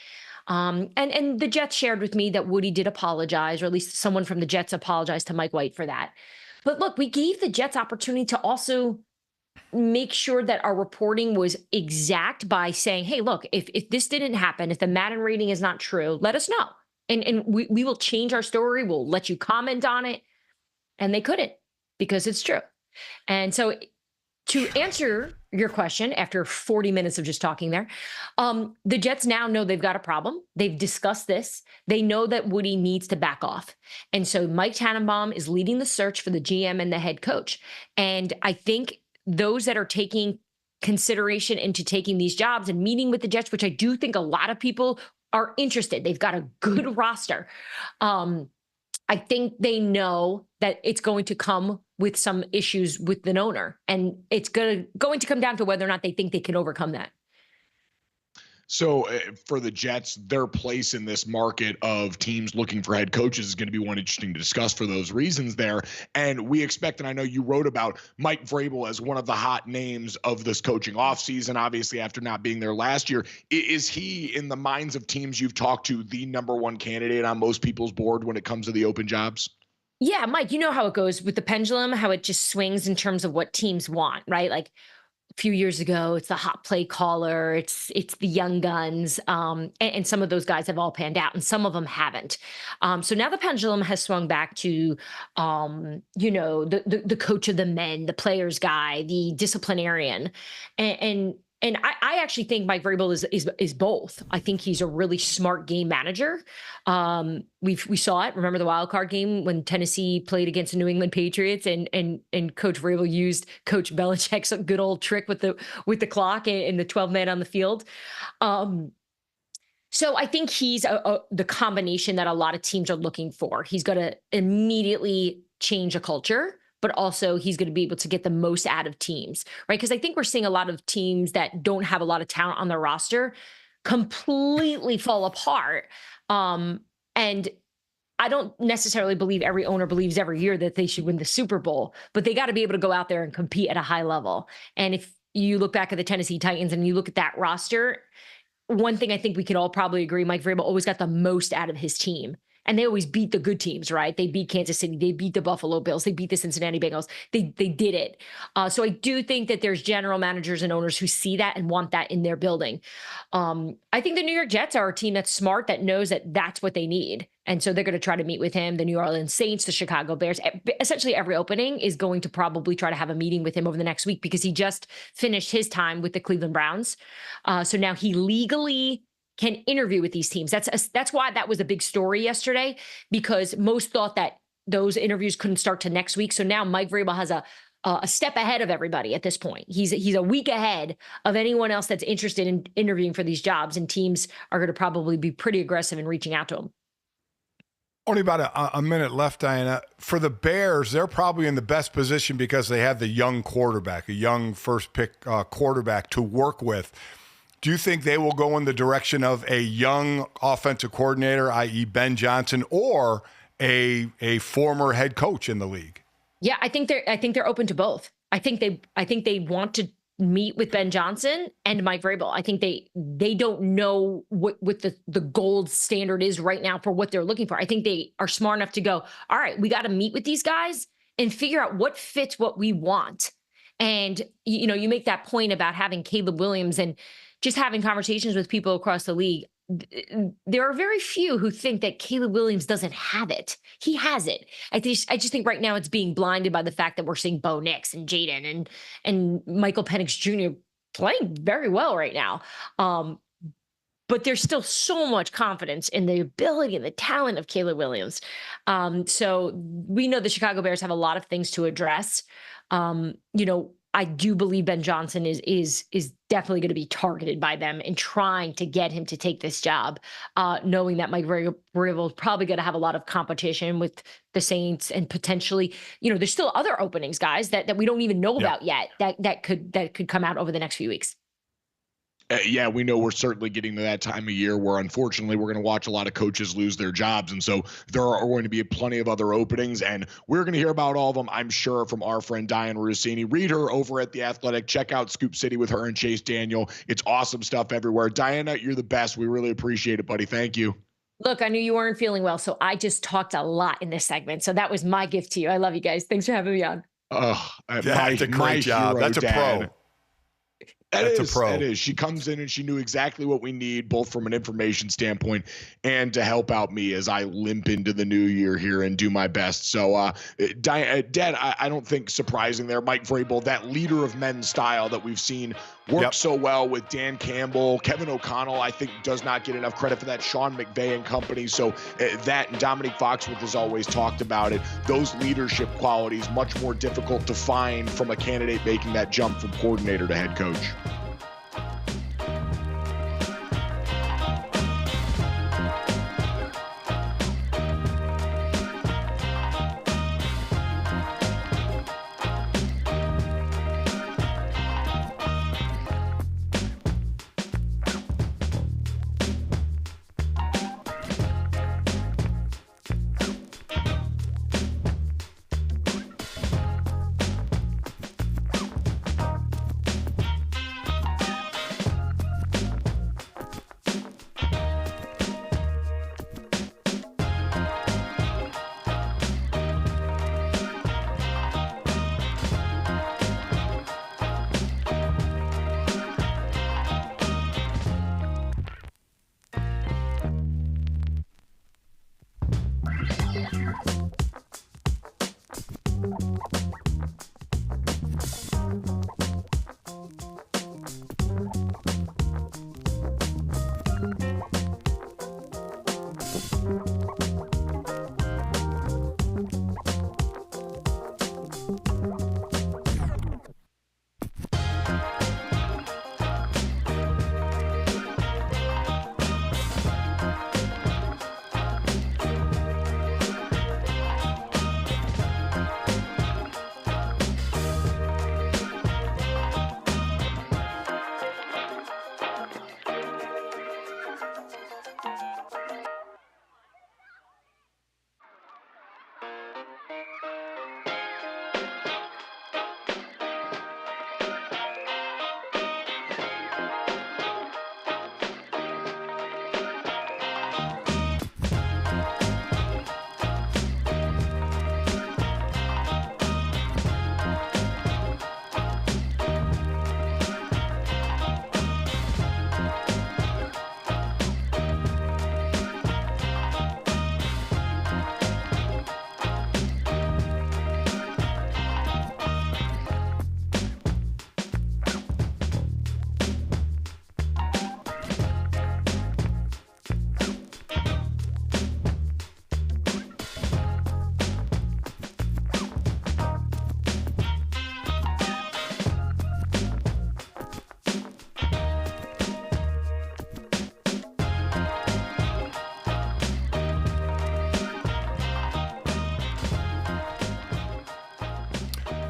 And the Jets shared with me that Woody did apologize, or at least someone from the Jets apologized to Mike White for that. But look, we gave the Jets opportunity to also make sure that our reporting was exact by saying, hey, look, if this didn't happen, if the Madden rating is not true, let us know. And we will change our story. We'll let you comment on it. And they couldn't, because it's true. And so to answer your question, after 40 minutes of just talking there, the Jets now know they've got a problem. They've discussed this. They know that Woody needs to back off. And so Mike Tannenbaum is leading the search for the GM and the head coach. And I think those that are taking consideration into taking these jobs and meeting with the Jets, which I do think a lot of people are interested. They've got a good roster. I think they know that it's going to come with some issues with the owner, and it's going to come down to whether or not they think they can overcome that. So for the Jets, their place in this market of teams looking for head coaches is going to be one interesting to discuss for those reasons there. And we expect, and I know you wrote about Mike Vrabel as one of the hot names of this coaching offseason, obviously after not being there last year. Is he, in the minds of teams you've talked to, the number one candidate on most people's board when it comes to the open jobs? Yeah, Mike, you know how it goes with the pendulum, how it just swings in terms of what teams want, right? Like a few years ago, it's the hot play caller, it's the young guns, and some of those guys have all panned out, and some of them haven't. So now the pendulum has swung back to, the coach of the men, the players guy, the disciplinarian, and I actually think Mike Vrabel is both. I think he's a really smart game manager. We saw it. Remember the wild card game when Tennessee played against the New England Patriots, and Coach Vrabel used Coach Belichick's good old trick with the clock and the 12 men on the field. So I think he's the combination that a lot of teams are looking for. He's going to immediately change a culture, but also he's going to be able to get the most out of teams, right? Because I think we're seeing a lot of teams that don't have a lot of talent on their roster completely fall apart. And I don't necessarily believe every owner believes every year that they should win the Super Bowl, but they got to be able to go out there and compete at a high level. And if you look back at the Tennessee Titans and you look at that roster, one thing I think we could all probably agree, Mike Vrabel always got the most out of his team. And they always beat the good teams, right? They beat Kansas City. They beat the Buffalo Bills. They beat the Cincinnati Bengals. They did it. So I do think that there's general managers and owners who see that and want that in their building. I think the New York Jets are a team that's smart, that knows that that's what they need. And so they're going to try to meet with him. The New Orleans Saints, the Chicago Bears, essentially every opening is going to probably try to have a meeting with him over the next week because he just finished his time with the Cleveland Browns. So now he legally can interview with these teams. That's why that was a big story yesterday, because most thought that those interviews couldn't start to next week. So now Mike Vrabel has a step ahead of everybody at this point. He's a week ahead of anyone else that's interested in interviewing for these jobs, and teams are going to probably be pretty aggressive in reaching out to him. Only about a minute left, Diana. For the Bears, they're probably in the best position because they have the young quarterback, a young first pick quarterback to work with. Do you think they will go in the direction of a young offensive coordinator, i.e. Ben Johnson, or a former head coach in the league? Yeah, I think they're open to both. I think they want to meet with Ben Johnson and Mike Vrabel. I think they don't know what the gold standard is right now for what they're looking for. I think they are smart enough to go, all right, we got to meet with these guys and figure out what fits what we want. And you make that point about having Caleb Williams and just having conversations with people across the league. There are very few who think that Caleb Williams doesn't have it. He has it. I just think right now it's being blinded by the fact that we're seeing Bo Nix and Jaden and Michael Penix Jr. playing very well right now. But there's still so much confidence in the ability and the talent of Caleb Williams. So we know the Chicago Bears have a lot of things to address. I do believe Ben Johnson is definitely going to be targeted by them in trying to get him to take this job, knowing that Mike Vrabel is probably going to have a lot of competition with the Saints and potentially, there's still other openings, guys, that we don't even know about yet that could come out over the next few weeks. Yeah, we know we're certainly getting to that time of year where, unfortunately, we're going to watch a lot of coaches lose their jobs. And so there are going to be plenty of other openings, and we're going to hear about all of them, I'm sure, from our friend DIANNA RUSSINI. Read her over at The Athletic. Check out Scoop City with her and Chase Daniel. It's awesome stuff everywhere. Diana, you're the best. We really appreciate it, buddy. Thank you. Look, I knew you weren't feeling well, so I just talked a lot in this segment. So that was my gift to you. I love you guys. Thanks for having me on. That's a great job. That's a pro. That's a pro. It is. She comes in and she knew exactly what we need, both from an information standpoint and to help out me as I limp into the new year here and do my best. So, Dad, I don't think surprising there. Mike Vrabel, that leader of men style that we've seen work so well with Dan Campbell. Kevin O'Connell, I think, does not get enough credit for that. Sean McVay and company. So that, and Dominique Foxworth has always talked about it. Those leadership qualities, much more difficult to find from a candidate making that jump from coordinator to head coach.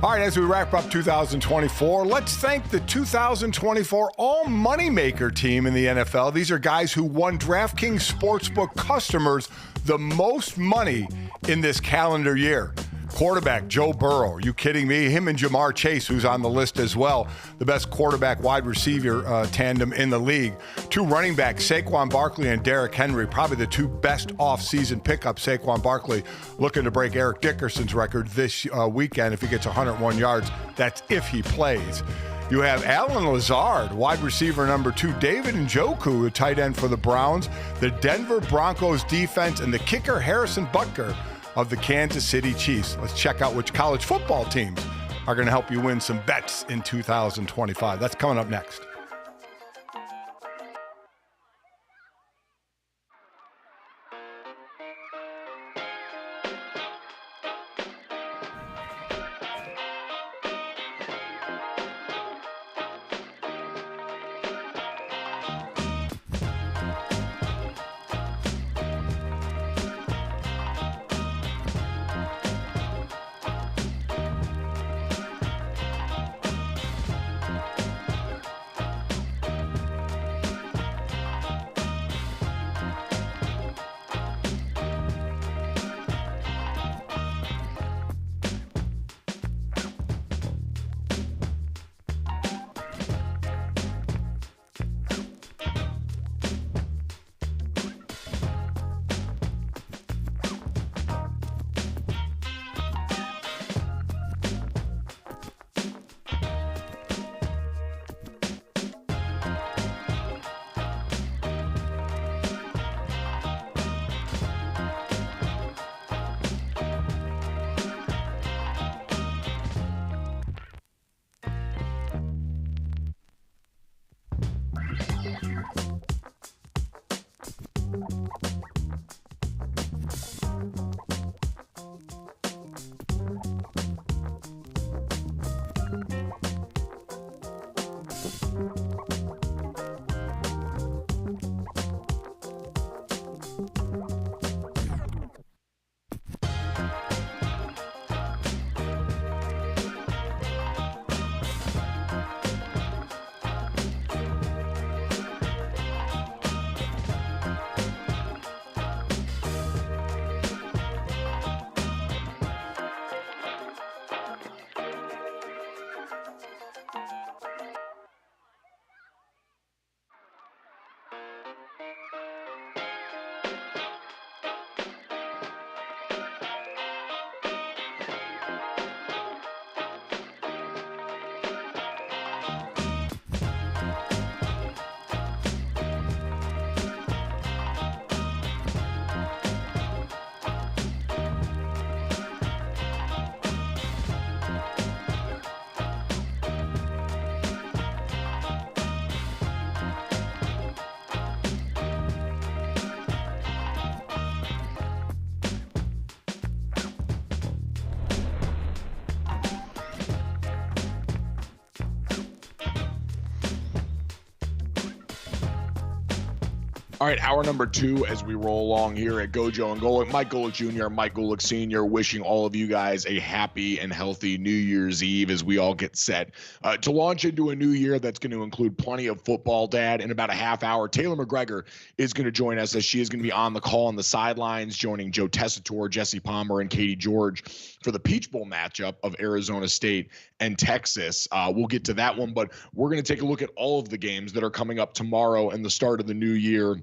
All right, as we wrap up 2024, let's thank the 2024 All Moneymaker team in the NFL. These are guys who won DraftKings Sportsbook customers the most money in this calendar year. Quarterback, Joe Burrow. Are you kidding me? Him and Jamar Chase, who's on the list as well. The best quarterback wide receiver tandem in the league. 2 running backs, Saquon Barkley and Derrick Henry. Probably the 2 best off-season pickups. Saquon Barkley looking to break Eric Dickerson's record this weekend if he gets 101 yards. That's if he plays. You have Alan Lazard, wide receiver number 2, David Njoku, a tight end for the Browns, the Denver Broncos defense, and the kicker Harrison Butker of the Kansas City Chiefs. Let's check out which college football teams are going to help you win some bets in 2025. That's coming up next. All right, hour number 2 as we roll along here at GoJo and Golic. Mike Golic Jr., Mike Golic Sr. wishing all of you guys a happy and healthy New Year's Eve as we all get set to launch into a new year that's going to include plenty of football, Dad. In about a half hour, Taylor McGregor is going to join us as she is going to be on the call on the sidelines, joining Joe Tessitore, Jesse Palmer, and Katie George for the Peach Bowl matchup of Arizona State and Texas. We'll get to that one, but we're going to take a look at all of the games that are coming up tomorrow and the start of the new year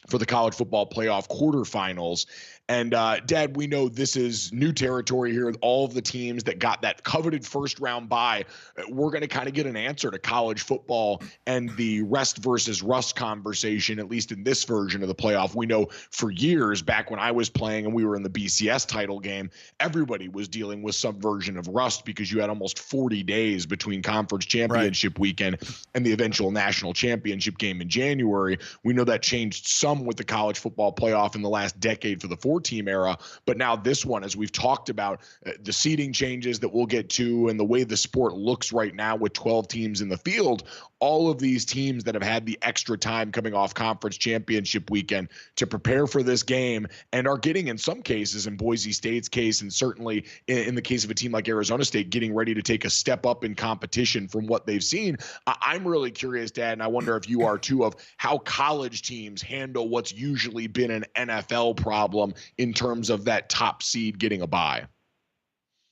for the college football playoff quarterfinals. And Dad, we know this is new territory here. All of the teams that got that coveted first round bye, we're going to kind of get an answer to college football and the rest versus rust conversation, at least in this version of the playoff. We know for years back when I was playing and we were in the BCS title game, everybody was dealing with some version of rust because you had almost 40 days between conference championship weekend and the eventual national championship game in January. We know that changed some some with the college football playoff in the last decade for the 4-team era. But now this one, as we've talked about, the seeding changes that we'll get to and the way the sport looks right now with 12 teams in the field, all of these teams that have had the extra time coming off conference championship weekend to prepare for this game and are getting, in some cases, in Boise State's case, and certainly in the case of a team like Arizona State, getting ready to take a step up in competition from what they've seen. I'm really curious, Dad, and I wonder if you are too, of how college teams handle what's usually been an NFL problem in terms of that top seed getting a bye.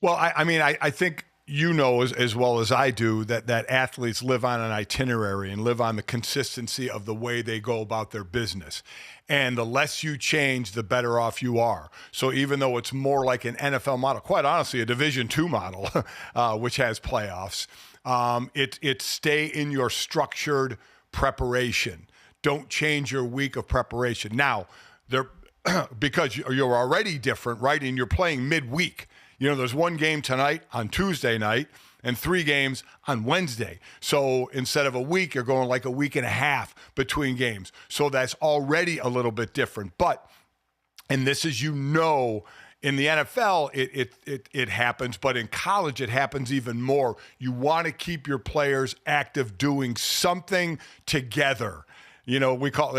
Well, I think you know as well as I do that athletes live on an itinerary and live on the consistency of the way they go about their business. And the less you change, the better off you are. So even though it's more like an NFL model, quite honestly, a Division II model, which has playoffs, it's stay in your structured preparation. Don't change your week of preparation. Now, because you're already different, right? And you're playing midweek. There's one game tonight on Tuesday night and 3 games on Wednesday. So instead of a week, you're going like a week and a half between games. So that's already a little bit different. And this is, in the NFL, it happens, but in college, it happens even more. You want to keep your players active, doing something together. They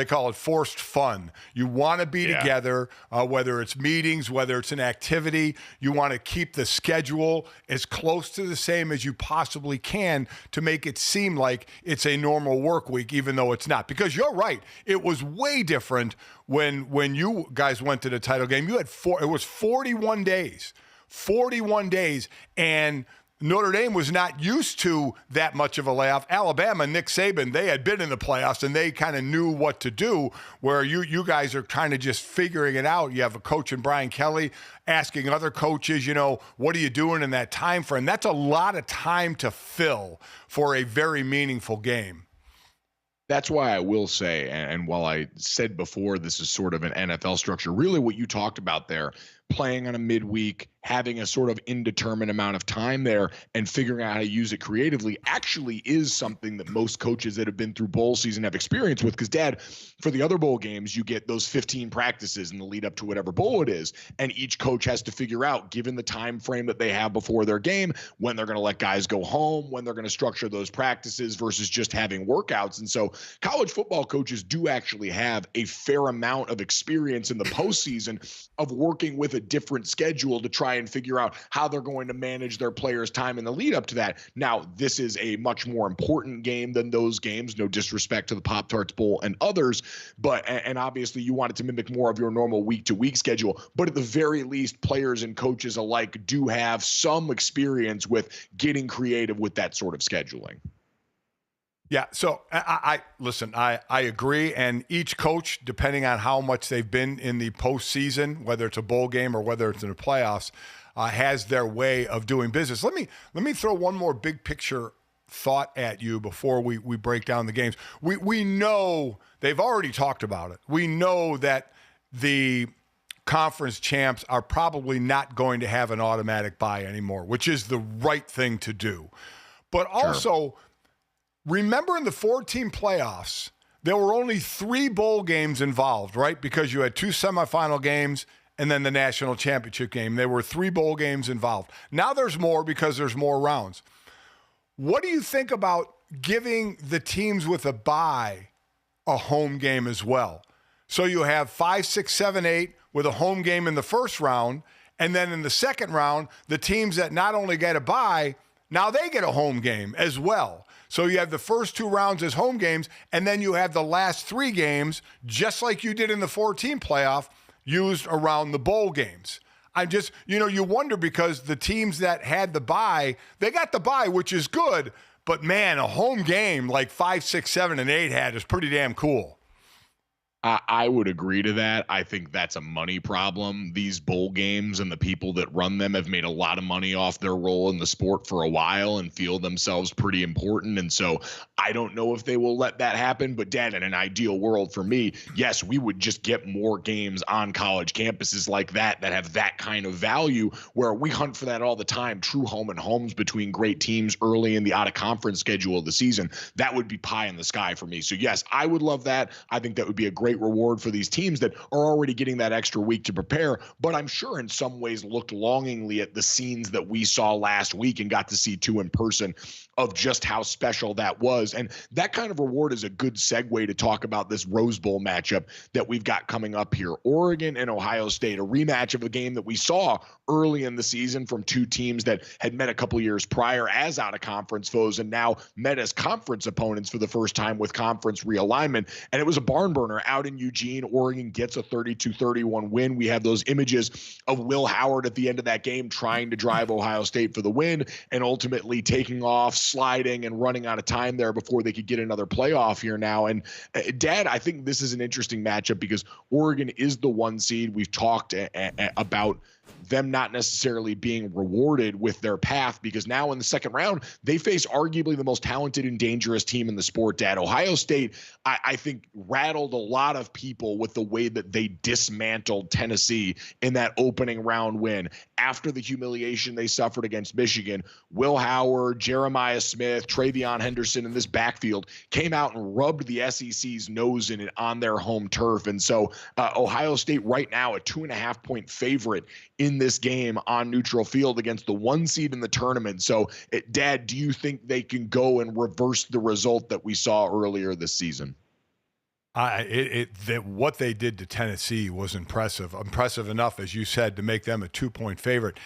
call it forced fun. You want to be together, whether it's meetings, whether it's an activity. You want to keep the schedule as close to the same as you possibly can to make it seem like it's a normal work week, even though it's not. Because you're right, it was way different when you guys went to the title game. You had it was 41 days, and Notre Dame was not used to that much of a layoff. Alabama, Nick Saban, they had been in the playoffs and they kind of knew what to do, where you guys are kind of just figuring it out. You have a coach in Brian Kelly asking other coaches, what are you doing in that time frame? That's a lot of time to fill for a very meaningful game. That's why I will say, and while I said before this is sort of an NFL structure, really what you talked about there, playing on a midweek, having a sort of indeterminate amount of time there and figuring out how to use it creatively actually is something that most coaches that have been through bowl season have experience with. Because, Dad, for the other bowl games, you get those 15 practices in the lead up to whatever bowl it is. And each coach has to figure out, given the time frame that they have before their game, when they're going to let guys go home, when they're going to structure those practices versus just having workouts. And so college football coaches do actually have a fair amount of experience in the postseason of working with a different schedule to try and figure out how they're going to manage their players' time in the lead up to that. Now, this is a much more important game than those games, no disrespect to the Pop-Tarts Bowl and others, but and obviously you want it to mimic more of your normal week-to-week schedule, but at the very least, players and coaches alike do have some experience with getting creative with that sort of scheduling. Yeah, so I listen, I agree, and each coach, depending on how much they've been in the postseason, whether it's a bowl game or whether it's in the playoffs, has their way of doing business. Let me throw one more big picture thought at you before we break down the games. We know they've already talked about it. We know that the conference champs are probably not going to have an automatic bye anymore, which is the right thing to do. But also, remember in the 4-team playoffs, there were only 3 bowl games involved, right? Because you had 2 semifinal games and then the national championship game. There were 3 bowl games involved. Now there's more because there's more rounds. What do you think about giving the teams with a bye a home game as well? So you have 5, 6, 7, 8 with a home game in the first round, and then in the second round, the teams that not only get a bye, now they get a home game as well. So you have the first 2 rounds as home games, and then you have the last 3 games, just like you did in the 4-team playoff, used around the bowl games. I'm just, you wonder because the teams that had the bye, they got the bye, which is good, but man, a home game like 5, 6, 7, and 8 had is pretty damn cool. I would agree to that. I think that's a money problem. These bowl games and the people that run them have made a lot of money off their role in the sport for a while and feel themselves pretty important. And so I don't know if they will let that happen. But, Dad, in an ideal world for me, yes, we would just get more games on college campuses like that have that kind of value where we hunt for that all the time. True home and homes between great teams early in the out-of-conference schedule of the season. That would be pie in the sky for me. So, yes, I would love that. I think that would be a great great reward for these teams that are already getting that extra week to prepare, but I'm sure in some ways looked longingly at the scenes that we saw last week and got to see two in person of just how special that was. And that kind of reward is a good segue to talk about this Rose Bowl matchup that we've got coming up here. Oregon and Ohio State, a rematch of a game that we saw early in the season from two teams that had met a couple years prior as out-of-conference foes and now met as conference opponents for the first time with conference realignment. And it was a barn burner out in Eugene. Oregon gets a 32-31 win. We have those images of Will Howard at the end of that game trying to drive Ohio State for the win and ultimately taking off, sliding, and running out of time there before they could get another playoff here now. And Dad, I think this is an interesting matchup because Oregon is the 1 seed. We've talked about them not necessarily being rewarded with their path because now in the second round, they face arguably the most talented and dangerous team in the sport, Dad. Ohio State, I think, rattled a lot of people with the way that they dismantled Tennessee in that opening round win. After the humiliation they suffered against Michigan, Will Howard, Jeremiah Smith, Travion Henderson in this backfield came out and rubbed the SEC's nose in it on their home turf. And so Ohio State right now a 2.5-point favorite in this game on neutral field against the 1 seed in the tournament. So, Dad, do you think they can go and reverse the result that we saw earlier this season? What they did to Tennessee was impressive enough, as you said, to make them a 2-point favorite.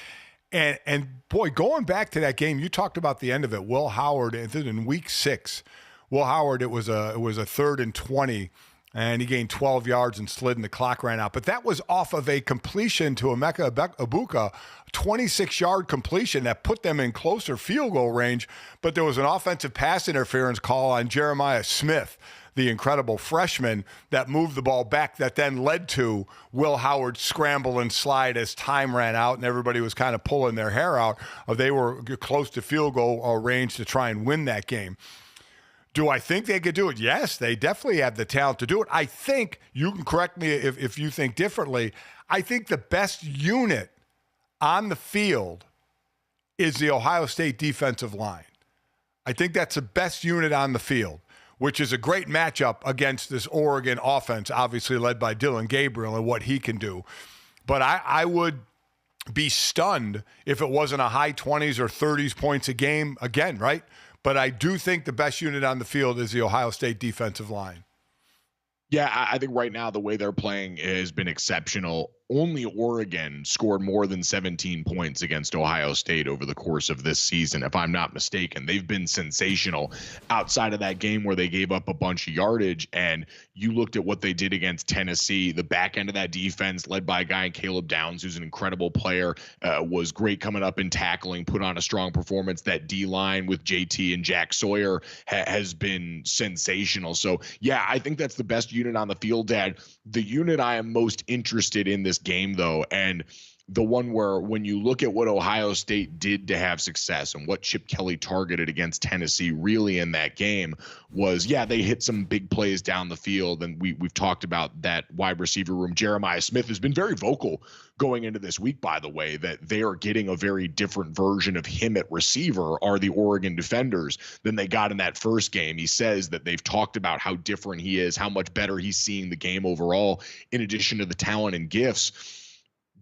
And boy, going back to that game, you talked about the end of it. Will Howard, in week 6, Will Howard, it was a 3rd and 20. And he gained 12 yards and slid and the clock ran out. But that was off of a completion to Emeka Egbuka, 26-yard completion that put them in closer field goal range. But there was an offensive pass interference call on Jeremiah Smith, the incredible freshman, that moved the ball back that then led to Will Howard scramble and slide as time ran out and everybody was kind of pulling their hair out. They were close to field goal range to try and win that game. Do I think they could do it? Yes, they definitely have the talent to do it. I think, you can correct me if you think differently, I think the best unit on the field is the Ohio State defensive line. I think that's the best unit on the field, which is a great matchup against this Oregon offense, obviously led by Dylan Gabriel and what he can do. But I would be stunned if it wasn't a high 20s or 30s points a game again, right? But I do think the best unit on the field is the Ohio State defensive line. Yeah, I think right now the way they're playing has been exceptional. Only Oregon scored more than 17 points against Ohio State over the course of this season, if I'm not mistaken. They've been sensational outside of that game where they gave up a bunch of yardage. And you looked at what they did against Tennessee. The back end of that defense, led by a guy in Caleb Downs, who's an incredible player, was great coming up and tackling, put on a strong performance. That D-line with JT and Jack Sawyer has been sensational. So, yeah, I think that's the best unit on the field, Dad. The unit I am most interested in this game, though, and the one where when you look at what Ohio State did to have success and what Chip Kelly targeted against Tennessee really in that game was, yeah, they hit some big plays down the field. And we've talked about that wide receiver room. Jeremiah Smith has been very vocal going into this week, by the way, that they are getting a very different version of him at receiver, are the Oregon defenders, than they got in that first game. He says that they've talked about how different he is, how much better he's seeing the game overall, in addition to the talent and gifts.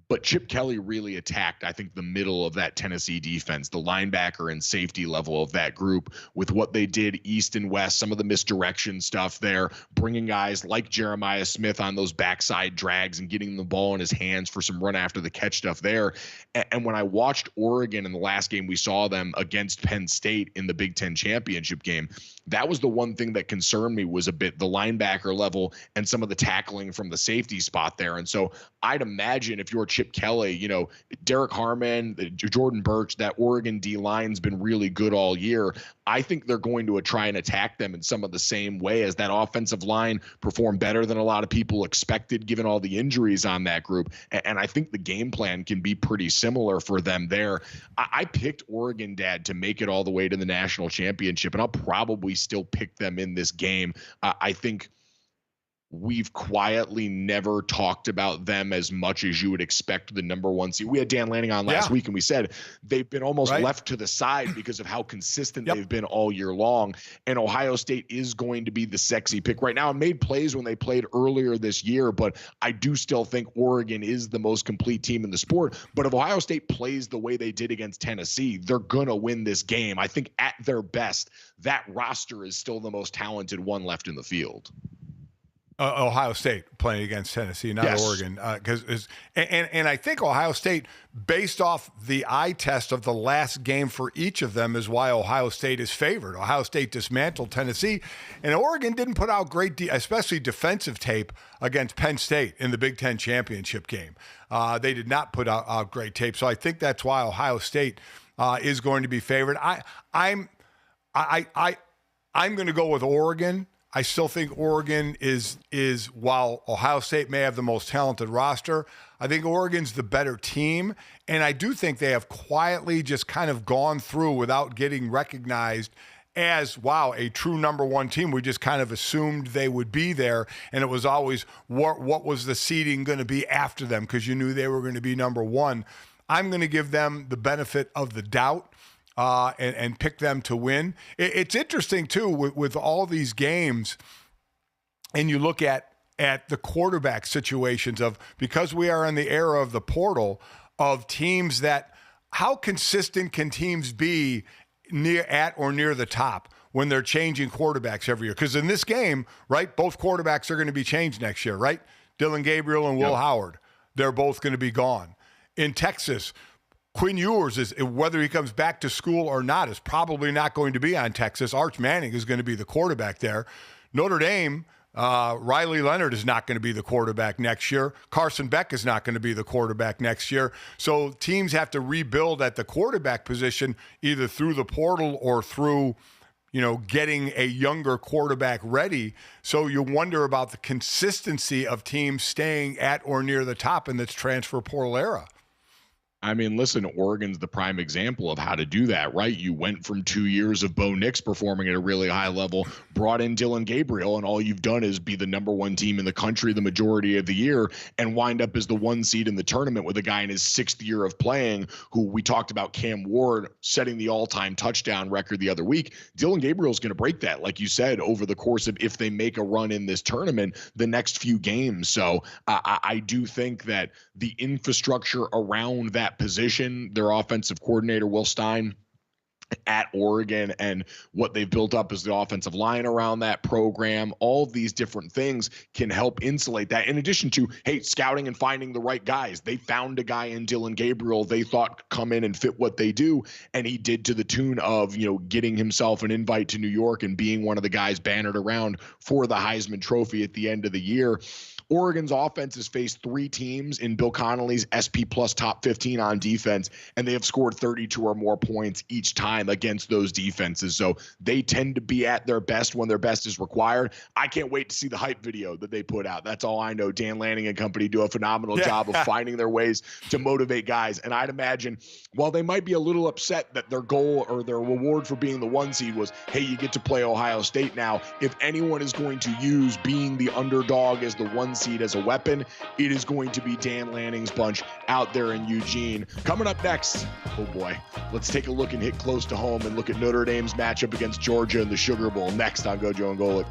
But Chip Kelly really attacked, I think, the middle of that Tennessee defense, the linebacker and safety level of that group with what they did east and west, some of the misdirection stuff there, bringing guys like Jeremiah Smith on those backside drags and getting the ball in his hands for some run after the catch stuff there. And when I watched Oregon in the last game we saw them against Penn State in the Big Ten championship game, that was the one thing that concerned me, was a bit the linebacker level and some of the tackling from the safety spot there. And so I'd imagine if you're Chip Kelly, you know, Derek Harmon, Jordan Birch, that Oregon D line's been really good all year. I think they're going to try and attack them in some of the same way, as that offensive line performed better than a lot of people expected, given all the injuries on that group. And I think the game plan can be pretty similar for them there. I picked Oregon, Dad, to make it all the way to the national championship, and I'll probably still pick them in this game. I think we've quietly never talked about them as much as you would expect the number one seed. We had Dan Lanning on last week, and we said they've been almost left to the side because of how consistent they've been all year long. And Ohio State is going to be the sexy pick right now. It made plays when they played earlier this year, but I do still think Oregon is the most complete team in the sport. But if Ohio State plays the way they did against Tennessee, they're going to win this game. I think at their best, that roster is still the most talented one left in the field. Ohio State playing against Tennessee, not Oregon, and I think Ohio State, based off the eye test of the last game for each of them, is why Ohio State is favored. Ohio State dismantled Tennessee, and Oregon didn't put out great, especially defensive tape against Penn State in the Big Ten championship game. They did not put out great tape, so I think that's why Ohio State is going to be favored. I'm going to go with Oregon. I still think Oregon is while Ohio State may have the most talented roster, I think Oregon's the better team. And I do think they have quietly just kind of gone through without getting recognized as, wow, a true number one team. We just kind of assumed they would be there. And it was always, what was the seeding going to be after them? Because you knew they were going to be number one. I'm going to give them the benefit of the doubt. And pick them to win. It's interesting, too, with all these games, and you look at the quarterback situations because we are in the era of the portal, of teams that, how consistent can teams be at or near the top when they're changing quarterbacks every year? Because in this game, right, both quarterbacks are going to be changed next year, right? Dylan Gabriel and Will Howard, they're both going to be gone. In Texas, Quinn Ewers, is whether he comes back to school or not, is probably not going to be on Texas. Arch Manning is going to be the quarterback there. Notre Dame, Riley Leonard is not going to be the quarterback next year. Carson Beck is not going to be the quarterback next year. So teams have to rebuild at the quarterback position, either through the portal or through, getting a younger quarterback ready. So you wonder about the consistency of teams staying at or near the top in this transfer portal era. I mean, listen, Oregon's the prime example of how to do that, right? You went from 2 years of Bo Nix performing at a really high level, brought in Dylan Gabriel, and all you've done is be the number one team in the country the majority of the year and wind up as the one seed in the tournament with a guy in his 6th year of playing, who we talked about, Cam Ward setting the all-time touchdown record the other week. Dylan Gabriel's going to break that, like you said, over the course of, if they make a run in this tournament, the next few games. So I do think that the infrastructure around that position, their offensive coordinator, Will Stein, at Oregon, and what they've built up as the offensive line around that program, all of these different things can help insulate that. In addition to, scouting and finding the right guys. They found a guy in Dylan Gabriel they thought could come in and fit what they do, and he did, to the tune of, getting himself an invite to New York and being one of the guys bannered around for the Heisman Trophy at the end of the year. Oregon's offense has faced 3 teams in Bill Connolly's SP Plus top 15 on defense, and they have scored 32 or more points each time against those defenses. So they tend to be at their best when their best is required. I can't wait to see the hype video that they put out. That's all I know. Dan Lanning and company do a phenomenal job of finding their ways to motivate guys. And I'd imagine, while they might be a little upset that their goal or their reward for being the 1 seed was, you get to play Ohio State now, if anyone is going to use being the underdog as the 1 seed as a weapon, it is going to be Dan Lanning's bunch out there in Eugene. Coming up next, oh boy, let's take a look and hit close to home and look at Notre Dame's matchup against Georgia in the Sugar Bowl next on GoJo and Golic.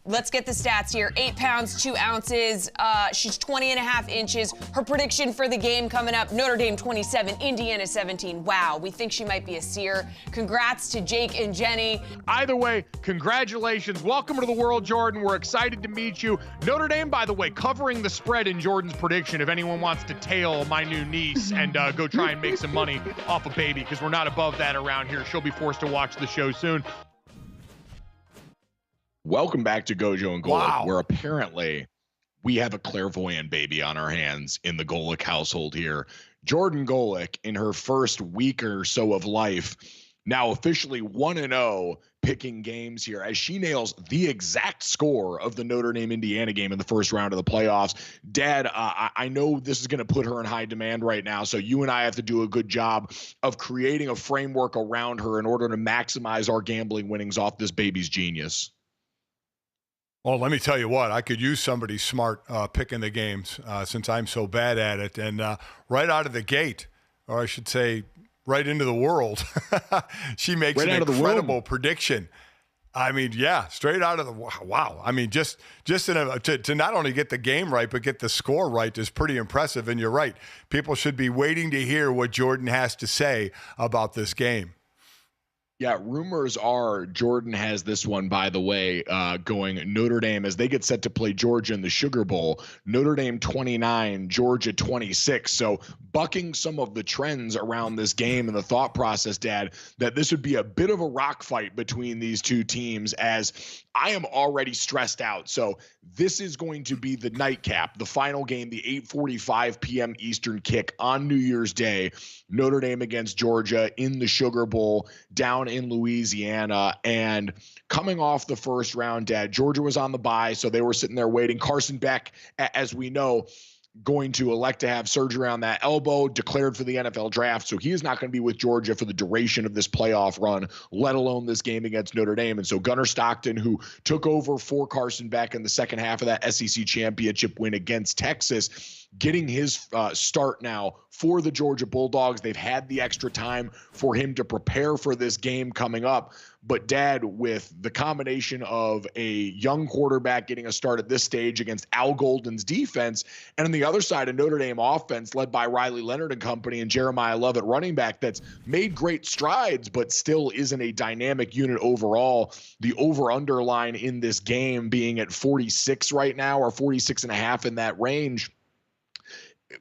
let's get the stats here. 8 pounds, 2 ounces. She's 20.5 inches. Her prediction for the game coming up, Notre Dame 27, Indiana 17. Wow, we think she might be a seer. Congrats to Jake and Jenny. Either way, congratulations. Welcome to the world, Jordan. We're excited to meet you. Notre Dame, by the way, covering the spread in Jordan's prediction if anyone wants to tail my new niece and go try and make some money off a baby, because we're not above that around here. She'll be forced to watch the show soon. Welcome back to GoJo and Golic, Wow. where apparently we have a clairvoyant baby on our hands in the Golic household here. Jordan Golic, in her first week or so of life, now officially 1-0 picking games here as she nails the exact score of the Notre Dame-Indiana game in the first round of the playoffs. Dad, I know this is going to put her in high demand right now, so you and I have to do a good job of creating a framework around her in order to maximize our gambling winnings off this baby's genius. Well, let me tell you what, I could use somebody smart picking the games since I'm so bad at it. And right out of the gate, or I should say right into the world, she makes an incredible prediction. I mean, yeah, straight out of the wow. I mean, just to not only get the game right, but get the score right is pretty impressive. And you're right. People should be waiting to hear what Jordan has to say about this game. Yeah, rumors are Jordan has this one, by the way, going Notre Dame as they get set to play Georgia in the Sugar Bowl. Notre Dame 29, Georgia 26. So bucking some of the trends around this game and the thought process, Dad, that this would be a bit of a rock fight between these two teams, as I am already stressed out. So this is going to be the nightcap, the final game, the 8:45 p.m. Eastern kick on New Year's Day. Notre Dame against Georgia in the Sugar Bowl down in Louisiana. And coming off the first round, Dad, Georgia was on the bye, so they were sitting there waiting. Carson Beck, as we know, going to elect to have surgery on that elbow, declared for the NFL draft. So he is not going to be with Georgia for the duration of this playoff run, let alone this game against Notre Dame. And so Gunnar Stockton, who took over for Carson Beck in the second half of that SEC championship win against Texas, getting his start now for the Georgia Bulldogs. They've had the extra time for him to prepare for this game coming up. But Dad, with the combination of a young quarterback getting a start at this stage against Al Golden's defense, and on the other side, a Notre Dame offense led by Riley Leonard and company and Jeremiah Love at running back that's made great strides, but still isn't a dynamic unit overall. The over-under line in this game being at 46 right now, or 46.5 in that range,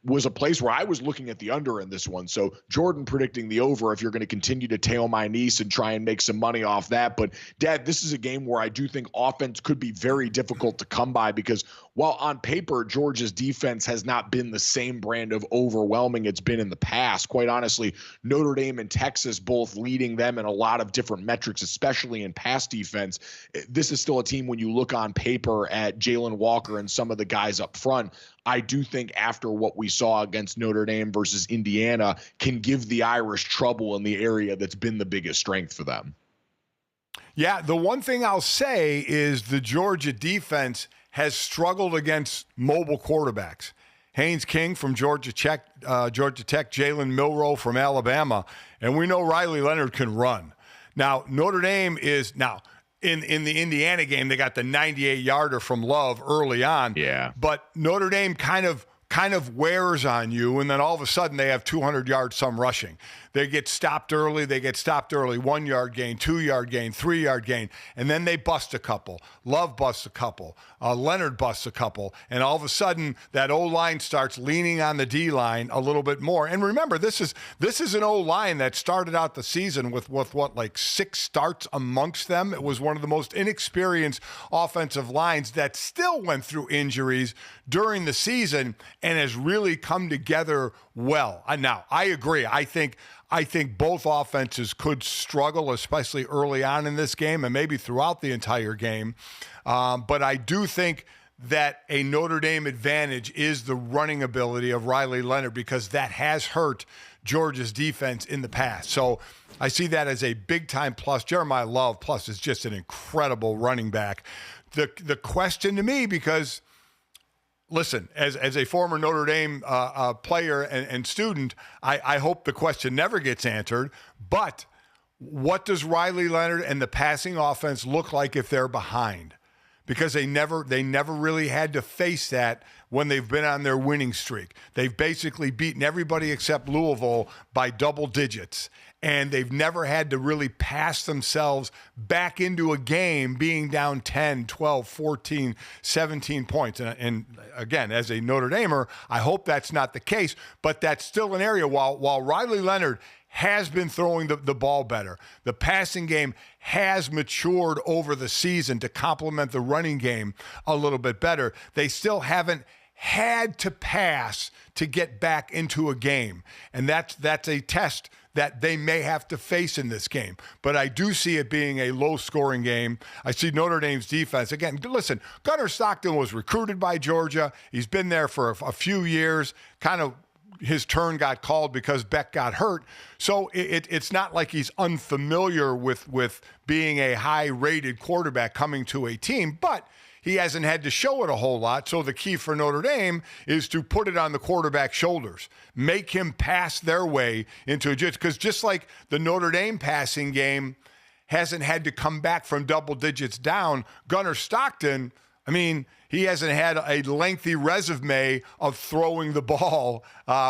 was a place where I was looking at the under in this one. So Jordan predicting the over if you're going to continue to tail my niece and try and make some money off that. But Dad, this is a game where I do think offense could be very difficult to come by, because while on paper Georgia's defense has not been the same brand of overwhelming it's been in the past, quite honestly, Notre Dame and Texas both leading them in a lot of different metrics, especially in pass defense. This is still a team, when you look on paper at Jalen Walker and some of the guys up front, I do think after what we saw against Notre Dame versus Indiana can give the Irish trouble in the area that's been the biggest strength for them. Yeah, the one thing I'll say is the Georgia defense has struggled against mobile quarterbacks. Haynes King from Georgia Tech, Jalen Milroe from Alabama, and we know Riley Leonard can run. Now, Notre Dame is now – in the Indiana game, they got the 98-yarder from Love early on. Yeah. But Notre Dame kind of wears on you, and then all of a sudden they have 200 yards, some rushing. They get stopped early. 1-yard gain, 2-yard gain, 3-yard gain, and then they bust a couple. Love busts a couple. Leonard busts a couple, and all of a sudden that O-line starts leaning on the D-line a little bit more. And remember, this is an O-line that started out the season with like 6 starts amongst them. It was one of the most inexperienced offensive lines that still went through injuries during the season and has really come together well. Now, I agree. I think both offenses could struggle, especially early on in this game and maybe throughout the entire game. But I do think that a Notre Dame advantage is the running ability of Riley Leonard, because that has hurt Georgia's defense in the past. So I see that as a big-time plus. Jeremiah Love, plus, is just an incredible running back. The question to me, because – listen, as a former Notre Dame player and student, I hope the question never gets answered. But what does Riley Leonard and the passing offense look like if they're behind? because they never really had to face that when they've been on their winning streak. They've basically beaten everybody except Louisville by double digits. And they've never had to really pass themselves back into a game being down 10, 12, 14, 17 points. And again, as a Notre Damer, I hope that's not the case, but that's still an area. While Riley Leonard has been throwing the ball better, the passing game has matured over the season to complement the running game a little bit better. They still haven't had to pass to get back into a game. And that's a test that they may have to face in this game. But I do see it being a low-scoring game. I see Notre Dame's defense. Again, listen, Gunnar Stockton was recruited by Georgia. He's been there for a few years. Kind of his turn got called because Beck got hurt. So it's not like he's unfamiliar with being a high-rated quarterback coming to a team. But he hasn't had to show it a whole lot. So the key for Notre Dame is to put it on the quarterback's shoulders, make him pass their way into a jitz. Because just like the Notre Dame passing game hasn't had to come back from double digits down, Gunnar Stockton, I mean, he hasn't had a lengthy resume of throwing the ball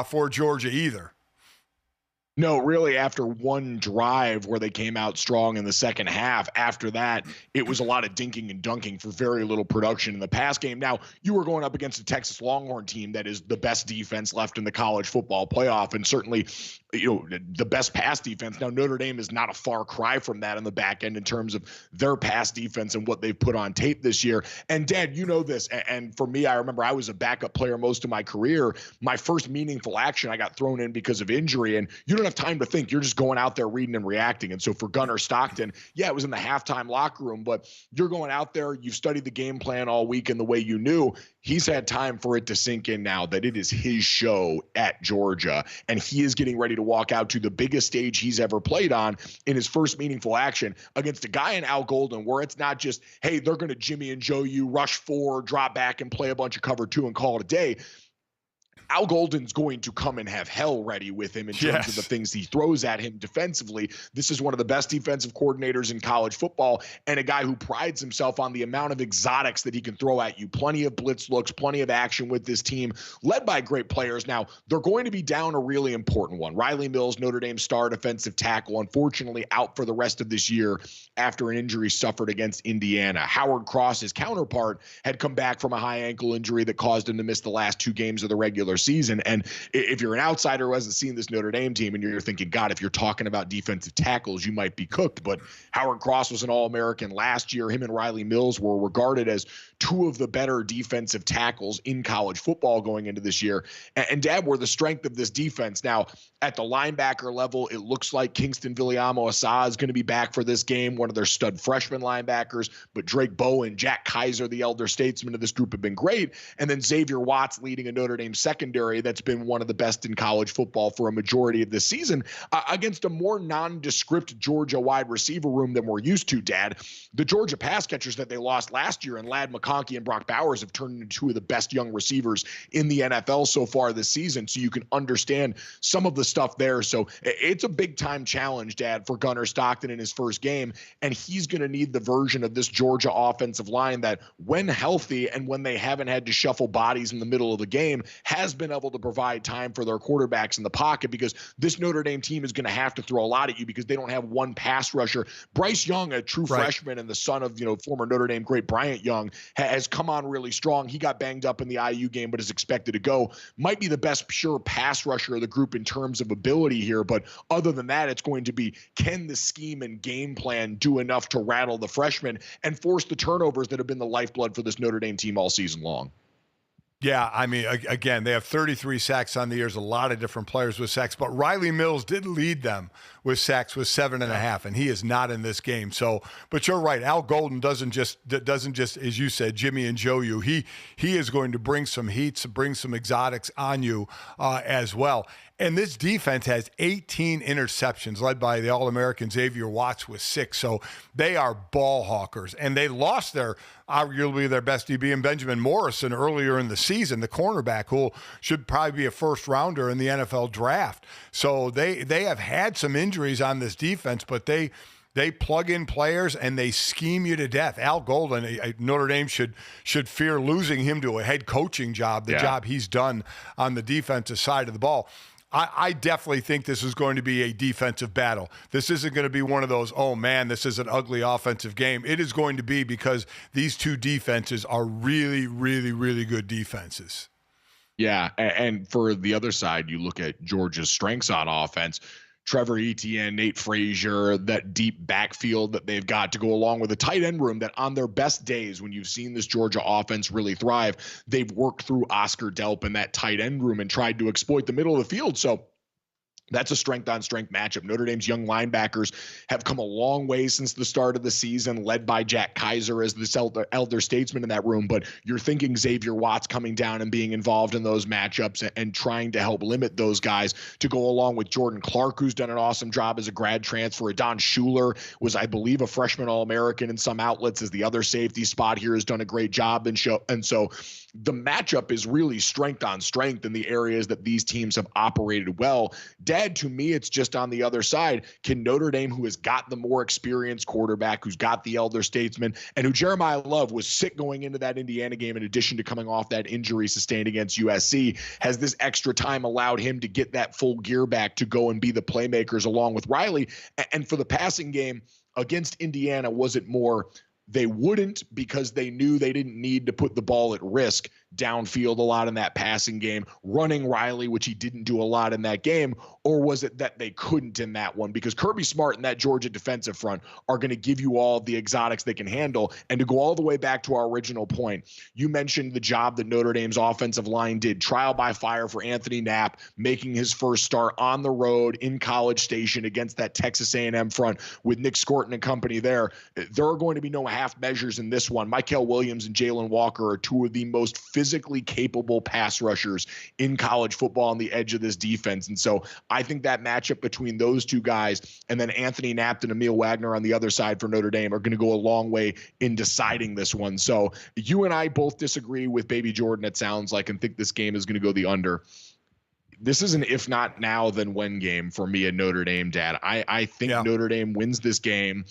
for Georgia either. No, really, after one drive where they came out strong in the second half, after that, it was a lot of dinking and dunking for very little production in the pass game. Now, you were going up against a Texas Longhorn team that is the best defense left in the college football playoff, and certainly, the best pass defense. Now, Notre Dame is not a far cry from that on the back end in terms of their pass defense and what they've put on tape this year. And, Dad, you know this, and for me, I remember I was a backup player most of my career. My first meaningful action, I got thrown in because of injury, and you don't have time to think. You're just going out there reading and reacting. And so for Gunnar Stockton, yeah, it was in the halftime locker room, but you're going out there, you've studied the game plan all week in the way you knew. He's had time for it to sink in now that it is his show at Georgia, and he is getting ready to walk out to the biggest stage he's ever played on in his first meaningful action against a guy in Al Golden, where it's not just, hey, they're going to Jimmy and Joe you, rush 4, drop back and play a bunch of cover 2 and call it a day. Al Golden's going to come and have hell ready with him in terms of the things he throws at him defensively. This is one of the best defensive coordinators in college football, and a guy who prides himself on the amount of exotics that he can throw at you. Plenty of blitz looks, plenty of action with this team, led by great players. Now, they're going to be down a really important one. Riley Mills, Notre Dame star defensive tackle, unfortunately out for the rest of this year after an injury suffered against Indiana. Howard Cross, his counterpart, had come back from a high ankle injury that caused him to miss the last 2 games of the regular season. And if you're an outsider who hasn't seen this Notre Dame team and you're thinking, God, if you're talking about defensive tackles, you might be cooked. But Howard Cross was an All-American last year. Him and Riley Mills were regarded as 2 of the better defensive tackles in college football going into this year. And Dad, were the strength of this defense. Now, at the linebacker level, it looks like Kingston Viliamo-Asa is going to be back for this game, one of their stud freshman linebackers. But Drake Bowen, Jack Kaiser, the elder statesman of this group, have been great. And then Xavier Watts leading a Notre Dame secondary that's been one of the best in college football for a majority of this season against a more nondescript Georgia wide receiver room than we're used to, Dad. The Georgia pass catchers that they lost last year, and Ladd McConkey and Brock Bowers, have turned into 2 of the best young receivers in the NFL so far this season, so you can understand some of the stuff there. So it's a big-time challenge, Dad, for Gunnar Stockton in his first game, and he's going to need the version of this Georgia offensive line that, when healthy and when they haven't had to shuffle bodies in the middle of the game, has been able to provide time for their quarterbacks in the pocket, because this Notre Dame team is going to have to throw a lot at you because they don't have one pass rusher. Bryce Young, a true freshman and the son of, former Notre Dame great Bryant Young, has come on really strong. He got banged up in the IU game, but is expected to go. Might be the best pure pass rusher of the group in terms of ability here, but other than that, it's going to be, can the scheme and game plan do enough to rattle the freshmen and force the turnovers that have been the lifeblood for this Notre Dame team all season long? Yeah, I mean, again, they have 33 sacks on the year. There's a lot of different players with sacks, but Riley Mills did lead them with sacks with 7.5, and he is not in this game. So, but you're right. Al Golden doesn't just, as you said, Jimmy and Joe you. He is going to bring some heat, bring some exotics on you as well. And this defense has 18 interceptions, led by the All-American Xavier Watts with 6. So they are ball hawkers. And they lost arguably their best DB in Benjamin Morrison earlier in the season, the cornerback, who should probably be a first-rounder in the NFL draft. So they have had some injuries on this defense, but they They plug in players and they scheme you to death. Al Golden, Notre Dame should fear losing him to a head coaching job, the job he's done on the defensive side of the ball. I definitely think this is going to be a defensive battle. This isn't going to be one of those, oh, man, this is an ugly offensive game. It is going to be because these two defenses are really, really, really good defenses. Yeah, and for the other side, you look at Georgia's strengths on offense. Trevor Etienne, Nate Frazier, that deep backfield that they've got to go along with a tight end room that on their best days, when you've seen this Georgia offense really thrive, they've worked through Oscar Delp in that tight end room and tried to exploit the middle of the field. So that's a strength-on-strength matchup. Notre Dame's young linebackers have come a long way since the start of the season, led by Jack Kaiser as the elder statesman in that room. But you're thinking Xavier Watts coming down and being involved in those matchups and trying to help limit those guys to go along with Jordan Clark, who's done an awesome job as a grad transfer. Adon Schuler was, I believe, a freshman All-American in some outlets as the other safety spot here, has done a great job. And so the matchup is really strength on strength in the areas that these teams have operated well. Dad, to me, it's just on the other side. Can Notre Dame, who has got the more experienced quarterback, who's got the elder statesman, and who Jeremiah Love was sick going into that Indiana game in addition to coming off that injury sustained against USC, has this extra time allowed him to get that full gear back to go and be the playmakers along with Riley? And for the passing game against Indiana, was it more they wouldn't because they knew they didn't need to put the ball at risk downfield a lot in that passing game, running Riley, which he didn't do a lot in that game? Or was it that they couldn't in that one? Because Kirby Smart and that Georgia defensive front are going to give you all the exotics they can handle. And to go all the way back to our original point, you mentioned the job that Notre Dame's offensive line did, trial by fire for Anthony Knapp, making his first start on the road in College Station against that Texas A&M front with Nick Scorton and company there. There are going to be no half measures in this one. Mykel Williams and Jalen Walker are two of the most physically capable pass rushers in college football on the edge of this defense. And so I think that matchup between those two guys and then Anthony Knapp and Emil Wagner on the other side for Notre Dame are going to go a long way in deciding this one. So you and I both disagree with Baby Jordan, it sounds like, and think this game is going to go the under. This is an if not now then when game for me and Notre Dame, Dad. I think Notre Dame wins this game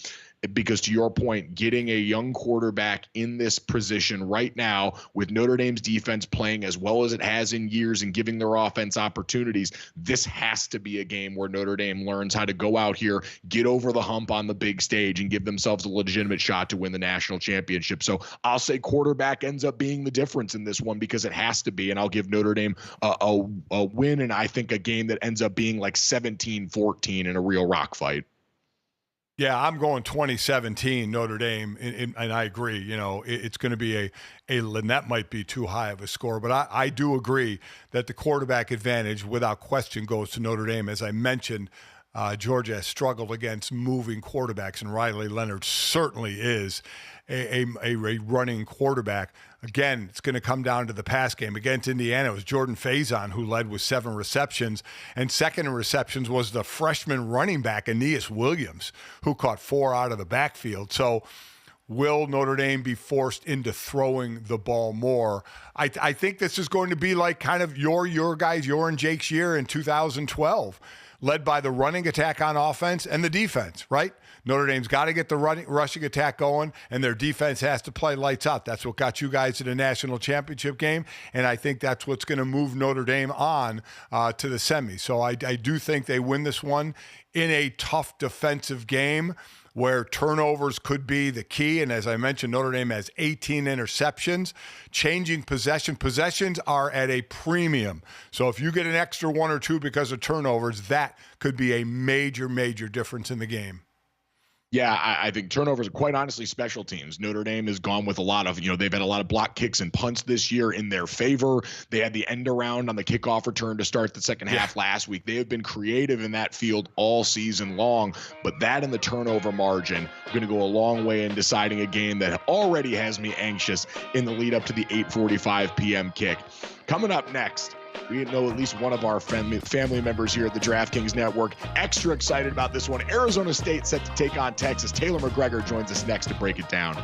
because, to your point, getting a young quarterback in this position right now with Notre Dame's defense playing as well as it has in years and giving their offense opportunities, this has to be a game where Notre Dame learns how to go out here, get over the hump on the big stage, and give themselves a legitimate shot to win the national championship. So I'll say quarterback ends up being the difference in this one because it has to be, and I'll give Notre Dame a win, and I think a game that ends up being like 17-14 in a real rock fight. Yeah, I'm going 2017 Notre Dame, and I agree. You know, it's going to be and that might be too high of a score, but I do agree that the quarterback advantage, without question, goes to Notre Dame. As I mentioned, Georgia has struggled against moving quarterbacks, and Riley Leonard certainly is a running quarterback. Again, it's going to come down to the pass game. Against Indiana, it was Jordan Faison who led with 7 receptions, and second in receptions was the freshman running back, Aeneas Williams, who caught 4 out of the backfield. So will Notre Dame be forced into throwing the ball more? I think this is going to be like kind of your and Jake's year in 2012, led by the running attack on offense and the defense, right? Notre Dame's got to get the rushing attack going, and their defense has to play lights out. That's what got you guys to the national championship game, and I think that's what's going to move Notre Dame on to the semi. So I do think they win this one in a tough defensive game where turnovers could be the key. And as I mentioned, Notre Dame has 18 interceptions. Changing possessions are at a premium. So if you get an extra 1 or 2 because of turnovers, that could be a major, major difference in the game. Yeah, I think turnovers are quite honestly special teams. Notre Dame has gone with a lot of, they've had a lot of block kicks and punts this year in their favor. They had the end around on the kickoff return to start the second half last week. They have been creative in that field all season long, but that and the turnover margin are going to go a long way in deciding a game that already has me anxious in the lead up to the 8:45 p.m. kick. Coming up next, we know at least one of our family members here at the DraftKings Network extra excited about this one. Arizona State set to take on Texas. Taylor McGregor joins us next to break it down.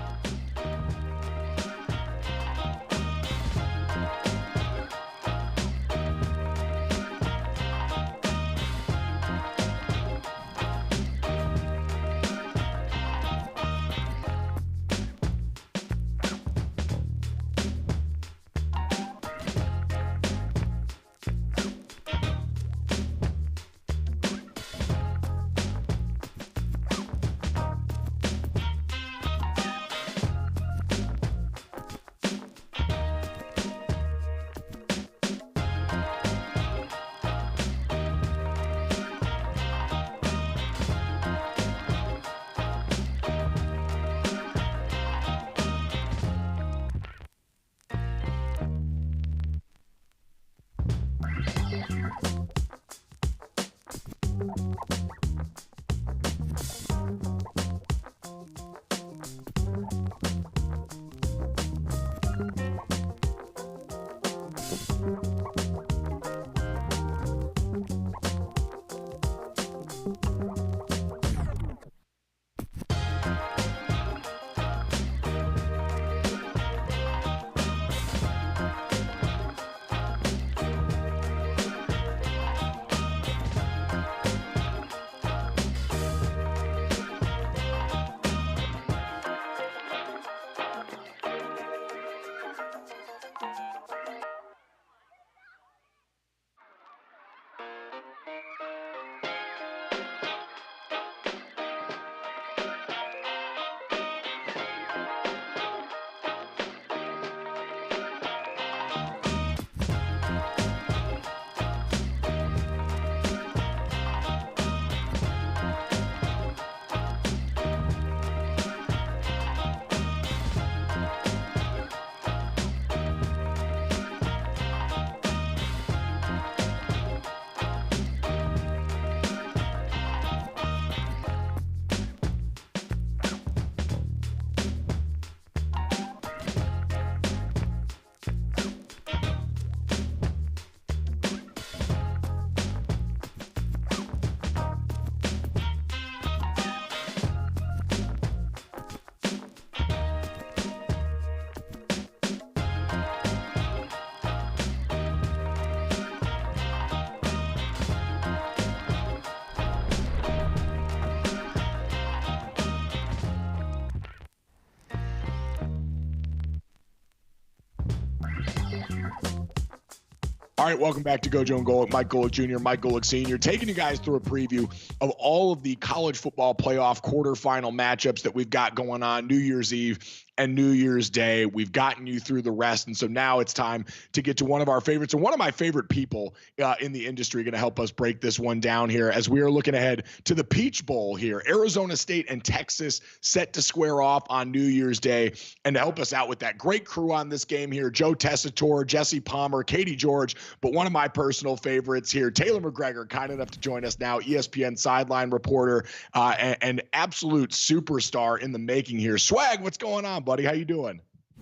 All right, welcome back to GoJo and Golic. Mike Golic Jr., Mike Golic Sr., taking you guys through a preview of all of the college football playoff quarterfinal matchups that we've got going on New Year's Eve and New Year's Day. We've gotten you through the rest, and so now it's time to get to one of our favorites and one of my favorite people in the industry going to help us break this one down here as we are looking ahead to the Peach Bowl here. Arizona State and Texas set to square off on New Year's Day, and to help us out with that great crew on this game here, Joe Tessitore, Jesse Palmer, Katie George, but one of my personal favorites here, Taylor McGregor, kind enough to join us now, ESPN sideline reporter, and absolute superstar in the making here. Swag, what's going on, buddy? How you doing?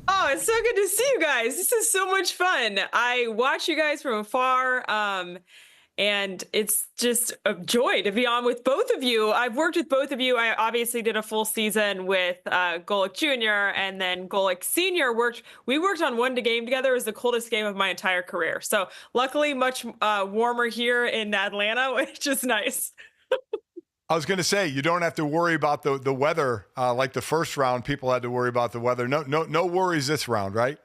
Oh, it's so good to see you guys. This is so much fun. I watch you guys from afar, and it's just a joy to be on with both of you. I've worked with both of you. I obviously did a full season with Golic Jr. and then Golic Sr. We worked on one game together. It was the coldest game of my entire career. So luckily much warmer here in Atlanta, which is nice. I was going to say, you don't have to worry about the weather like the first round. People had to worry about the weather. No worries this round, right?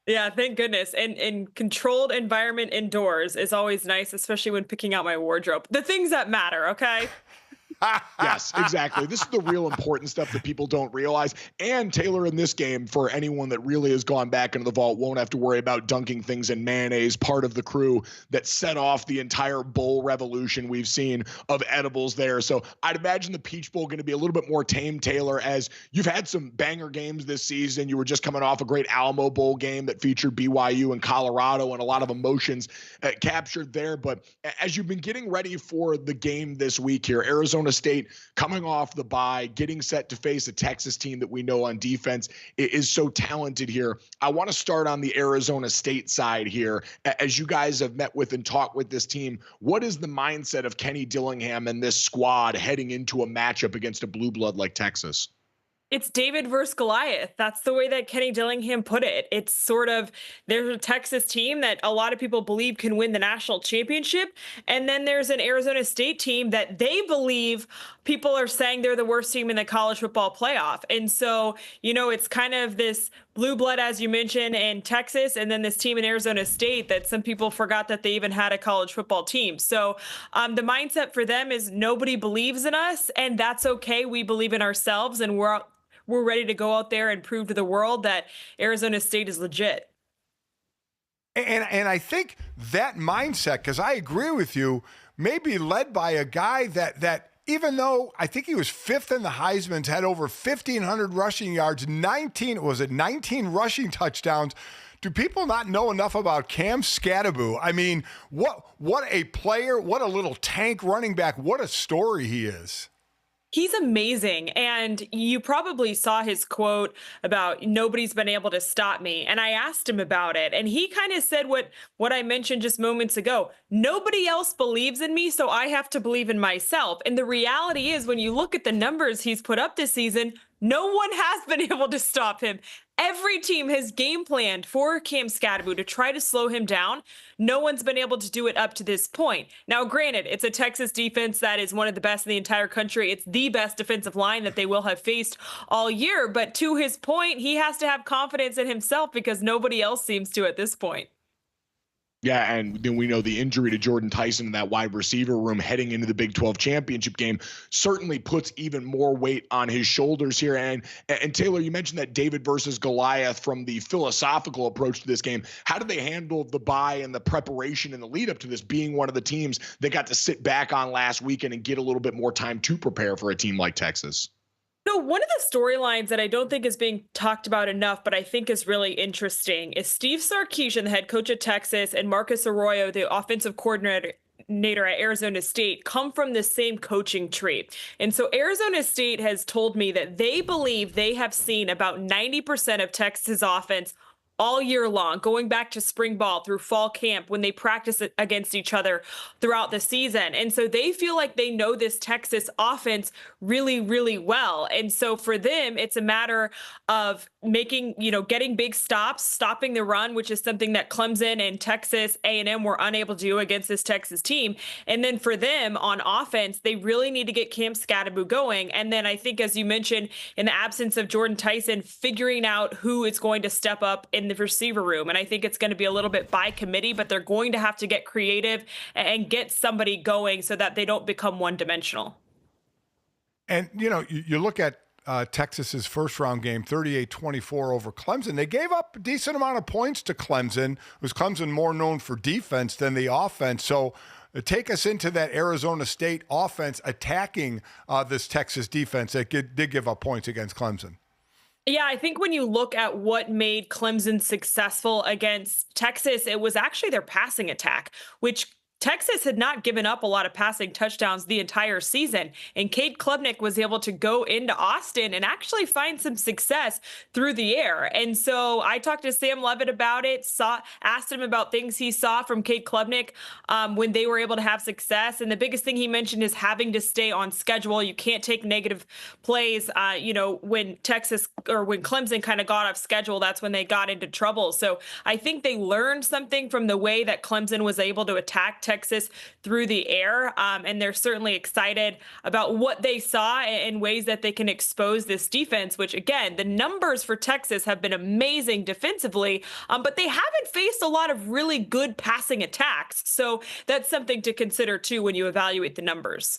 Yeah, thank goodness. And controlled environment indoors is always nice, especially when picking out my wardrobe. The things that matter, okay? Yes, exactly. This is the real important stuff that people don't realize. And Taylor, in this game, for anyone that really has gone back into the vault, won't have to worry about dunking things in mayonnaise, part of the crew that set off the entire bowl revolution we've seen of edibles there. So I'd imagine the Peach Bowl going to be a little bit more tame, Taylor, as you've had some banger games this season. You were just coming off a great Alamo Bowl game that featured BYU and Colorado and a lot of emotions captured there. But as you've been getting ready for the game this week here, Arizona State coming off the bye, getting set to face a Texas team that we know on defense is so talented here. I want to start on the Arizona State side here. As you guys have met with and talked with this team, what is the mindset of Kenny Dillingham and this squad heading into a matchup against a blue blood like Texas? It's David versus Goliath. That's the way that Kenny Dillingham put it. It's sort of, there's a Texas team that a lot of people believe can win the national championship. And then there's an Arizona State team that they believe people are saying they're the worst team in the college football playoff. And so, it's kind of this blue blood, as you mentioned, in Texas, and then this team in Arizona State that some people forgot that they even had a college football team. So the mindset for them is nobody believes in us, and that's okay. We believe in ourselves, and we're ready to go out there and prove to the world that Arizona State is legit. And I think that mindset, because I agree with you, may be led by a guy that even though I think he was fifth in the Heisman's, had over 1,500 rushing yards, 19 rushing touchdowns. Do people not know enough about Cam Skattebo? I mean, what a player, what a little tank running back, what a story he is. He's amazing. And you probably saw his quote about nobody's been able to stop me. And I asked him about it. And he kind of said what I mentioned just moments ago. Nobody else believes in me, so I have to believe in myself. And the reality is, when you look at the numbers he's put up this season, no one has been able to stop him. Every team has game planned for Cam Skattebo to try to slow him down. No one's been able to do it up to this point. Now, granted, it's a Texas defense that is one of the best in the entire country. It's the best defensive line that they will have faced all year. But to his point, he has to have confidence in himself because nobody else seems to at this point. Yeah, and then we know the injury to Jordan Tyson in that wide receiver room heading into the Big 12 championship game certainly puts even more weight on his shoulders here. And Taylor, you mentioned that David versus Goliath from the philosophical approach to this game. How did they handle the bye and the preparation and the lead up to this, being one of the teams that got to sit back on last weekend and get a little bit more time to prepare for a team like Texas? So one of the storylines that I don't think is being talked about enough, but I think is really interesting, is Steve Sarkisian, the head coach at Texas, and Marcus Arroyo, the offensive coordinator at Arizona State, come from the same coaching tree. And so Arizona State has told me that they believe they have seen about 90% of Texas offense all year long, going back to spring ball through fall camp when they practice against each other throughout the season. And so they feel like they know this Texas offense really, really well. And so for them, it's a matter of making, getting big stops, stopping the run, which is something that Clemson and Texas A&M were unable to do against this Texas team. And then for them on offense, they really need to get Cam Skattebo going. And then I think, as you mentioned, in the absence of Jordan Tyson, figuring out who is going to step up in the receiver room. And I think it's going to be a little bit by committee, but they're going to have to get creative and get somebody going so that they don't become one-dimensional. And, you look at Texas's first-round game, 38-24 over Clemson. They gave up a decent amount of points to Clemson. Was Clemson more known for defense than the offense? So take us into that Arizona State offense attacking this Texas defense that did give up points against Clemson. Yeah, I think when you look at what made Clemson successful against Texas, it was actually their passing attack, which Texas had not given up a lot of passing touchdowns the entire season, and Cade Klubnik was able to go into Austin and actually find some success through the air. And so I talked to Sam Levitt about it, asked him about things he saw from Cade Klubnik when they were able to have success. And the biggest thing he mentioned is having to stay on schedule. You can't take negative plays. When Clemson kind of got off schedule, that's when they got into trouble. So I think they learned something from the way that Clemson was able to attack Texas through the air. And they're certainly excited about what they saw in ways that they can expose this defense, which again, the numbers for Texas have been amazing defensively, but they haven't faced a lot of really good passing attacks. So that's something to consider too when you evaluate the numbers.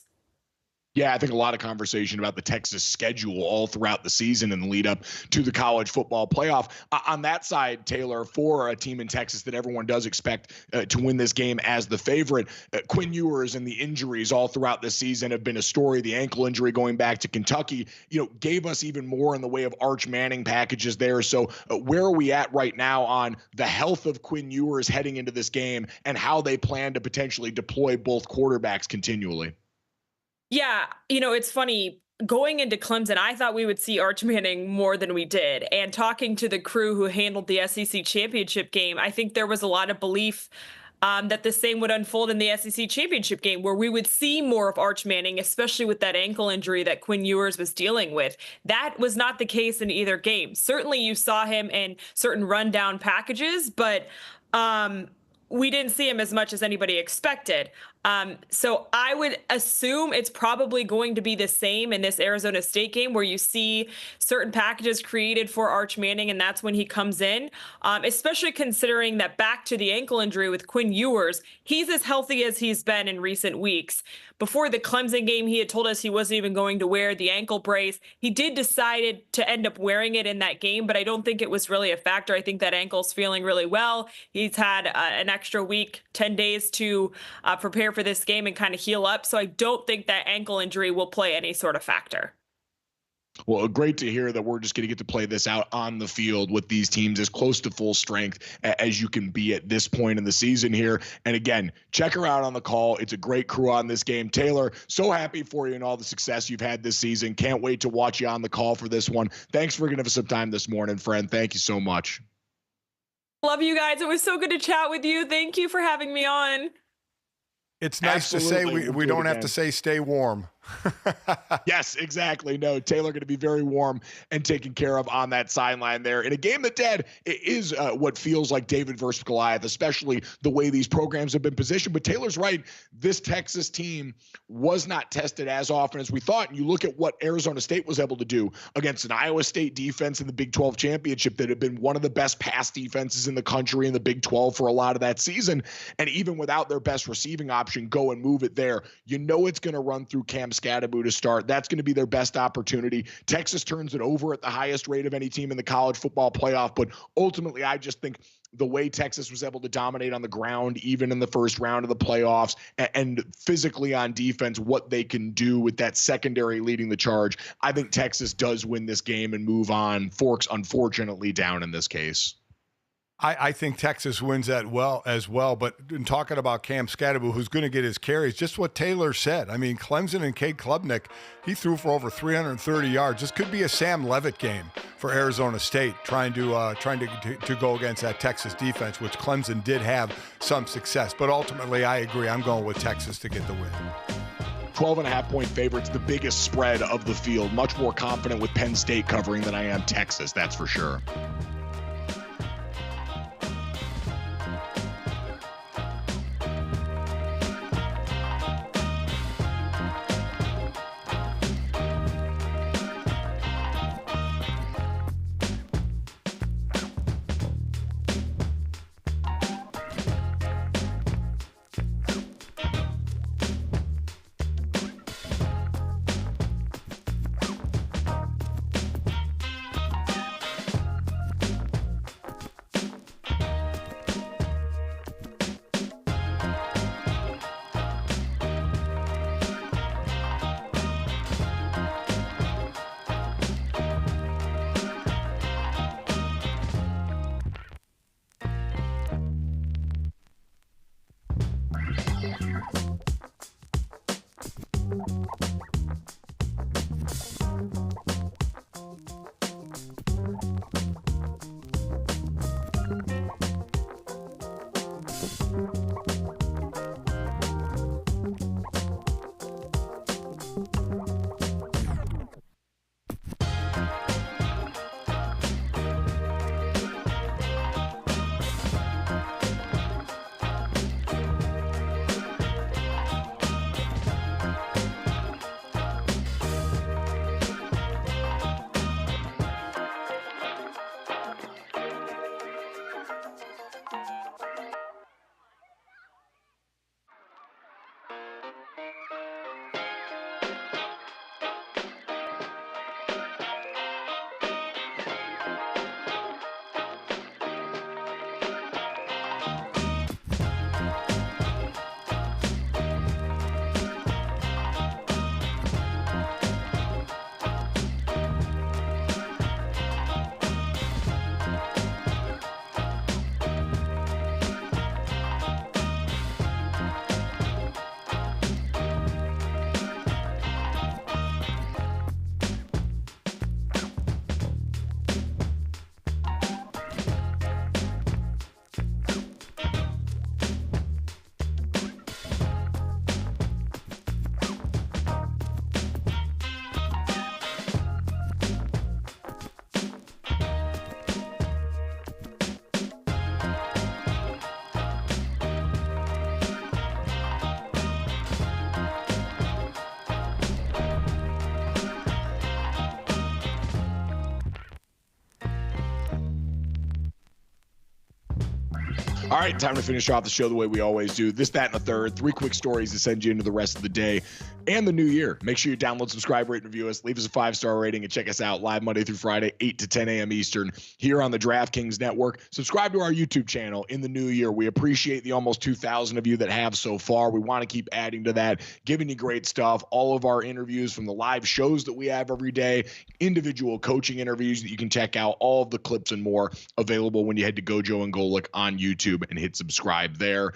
Yeah, I think a lot of conversation about the Texas schedule all throughout the season and the lead up to the college football playoff. On that side, Taylor, for a team in Texas that everyone does expect to win this game as the favorite, Quinn Ewers and the injuries all throughout the season have been a story. The ankle injury going back to Kentucky, gave us even more in the way of Arch Manning packages there. So where are we at right now on the health of Quinn Ewers heading into this game and how they plan to potentially deploy both quarterbacks continually? Yeah, it's funny. Going into Clemson, I thought we would see Arch Manning more than we did. And talking to the crew who handled the SEC championship game, I think there was a lot of belief that the same would unfold in the SEC championship game, where we would see more of Arch Manning, especially with that ankle injury that Quinn Ewers was dealing with. That was not the case in either game. Certainly you saw him in certain rundown packages, but we didn't see him as much as anybody expected. So I would assume it's probably going to be the same in this Arizona State game, where you see certain packages created for Arch Manning, and that's when he comes in, especially considering that back to the ankle injury with Quinn Ewers, he's as healthy as he's been in recent weeks. Before the Clemson game, he had told us he wasn't even going to wear the ankle brace. He did decide to end up wearing it in that game, but I don't think it was really a factor. I think that ankle's feeling really well. He's had an extra week, 10 days to prepare for this game and kind of heal up. So I don't think that ankle injury will play any sort of factor. Well, great to hear that we're just going to get to play this out on the field with these teams as close to full strength as you can be at this point in the season here. And again, check her out on the call. It's a great crew on this game. Taylor, so happy for you and all the success you've had this season. Can't wait to watch you on the call for this one. Thanks for giving us some time this morning, friend. Thank you so much. Love you guys. It was so good to chat with you. Thank you for having me on. It's nice Absolutely. to say we don't have to say stay warm. Yes, exactly. No, Taylor going to be very warm and taken care of on that sideline there in a game that, Dad, is what feels like David versus Goliath, especially the way these programs have been positioned. But Taylor's right. This Texas team was not tested as often as we thought. And you look at what Arizona State was able to do against an Iowa State defense in the Big 12 championship that had been one of the best pass defenses in the country in the Big 12 for a lot of that season. And even without their best receiving option, go and move it there. It's going to run through Cam Skattebo to start. That's going to be their best opportunity. Texas turns it over at the highest rate of any team in the college football playoff. But ultimately, I just think the way Texas was able to dominate on the ground, even in the first round of the playoffs, and physically on defense, what they can do with that secondary leading the charge, I think Texas does win this game and move on. Forks, unfortunately, down in this case. I think Texas wins that as well. But in talking about Cam Skattebo, who's going to get his carries, just what Taylor said. I mean, Clemson and Cade Klubnik, he threw for over 330 yards. This could be a Sam Levitt game for Arizona State, trying to go against that Texas defense, which Clemson did have some success. But ultimately, I agree. I'm going with Texas to get the win. 12.5-point favorites, the biggest spread of the field. Much more confident with Penn State covering than I am Texas, that's for sure. All right, time to finish off the show the way we always do. This, that, and the third. 3 quick stories to send you into the rest of the day and the new year. Make sure you download, subscribe, rate, and review us. Leave us a 5-star rating and check us out live Monday through Friday, 8 to 10 a.m. Eastern here on the DraftKings Network. Subscribe to our YouTube channel in the new year. We appreciate the almost 2,000 of you that have so far. We want to keep adding to that, giving you great stuff. All of our interviews from the live shows that we have every day, individual coaching interviews that you can check out, all of the clips and more available when you head to GoJo and Golic on YouTube and hit subscribe there.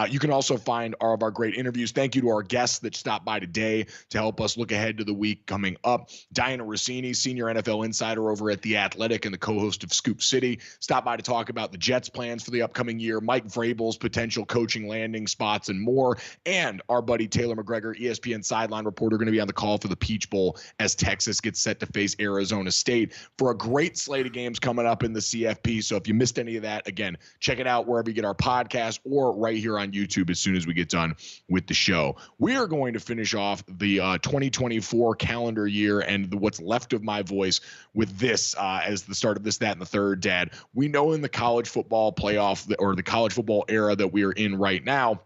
You can also find all of our great interviews. Thank you to our guests that stopped by today to help us look ahead to the week coming up. DIANNA RUSSINI, senior NFL insider over at The Athletic and the co-host of Scoop City, stopped by to talk about the Jets' plans for the upcoming year, Mike Vrabel's potential coaching landing spots and more. And our buddy Taylor McGregor, ESPN sideline reporter, going to be on the call for the Peach Bowl as Texas gets set to face Arizona State for a great slate of games coming up in the CFP. So if you missed any of that, again, check it out wherever you get our podcast or right here on YouTube as soon as we get done with the show. We are going to finish off the 2024 calendar year and what's left of my voice with this as the start of this, that, and the third, Dad. We know in the college football playoff or the college football era that we are in right now,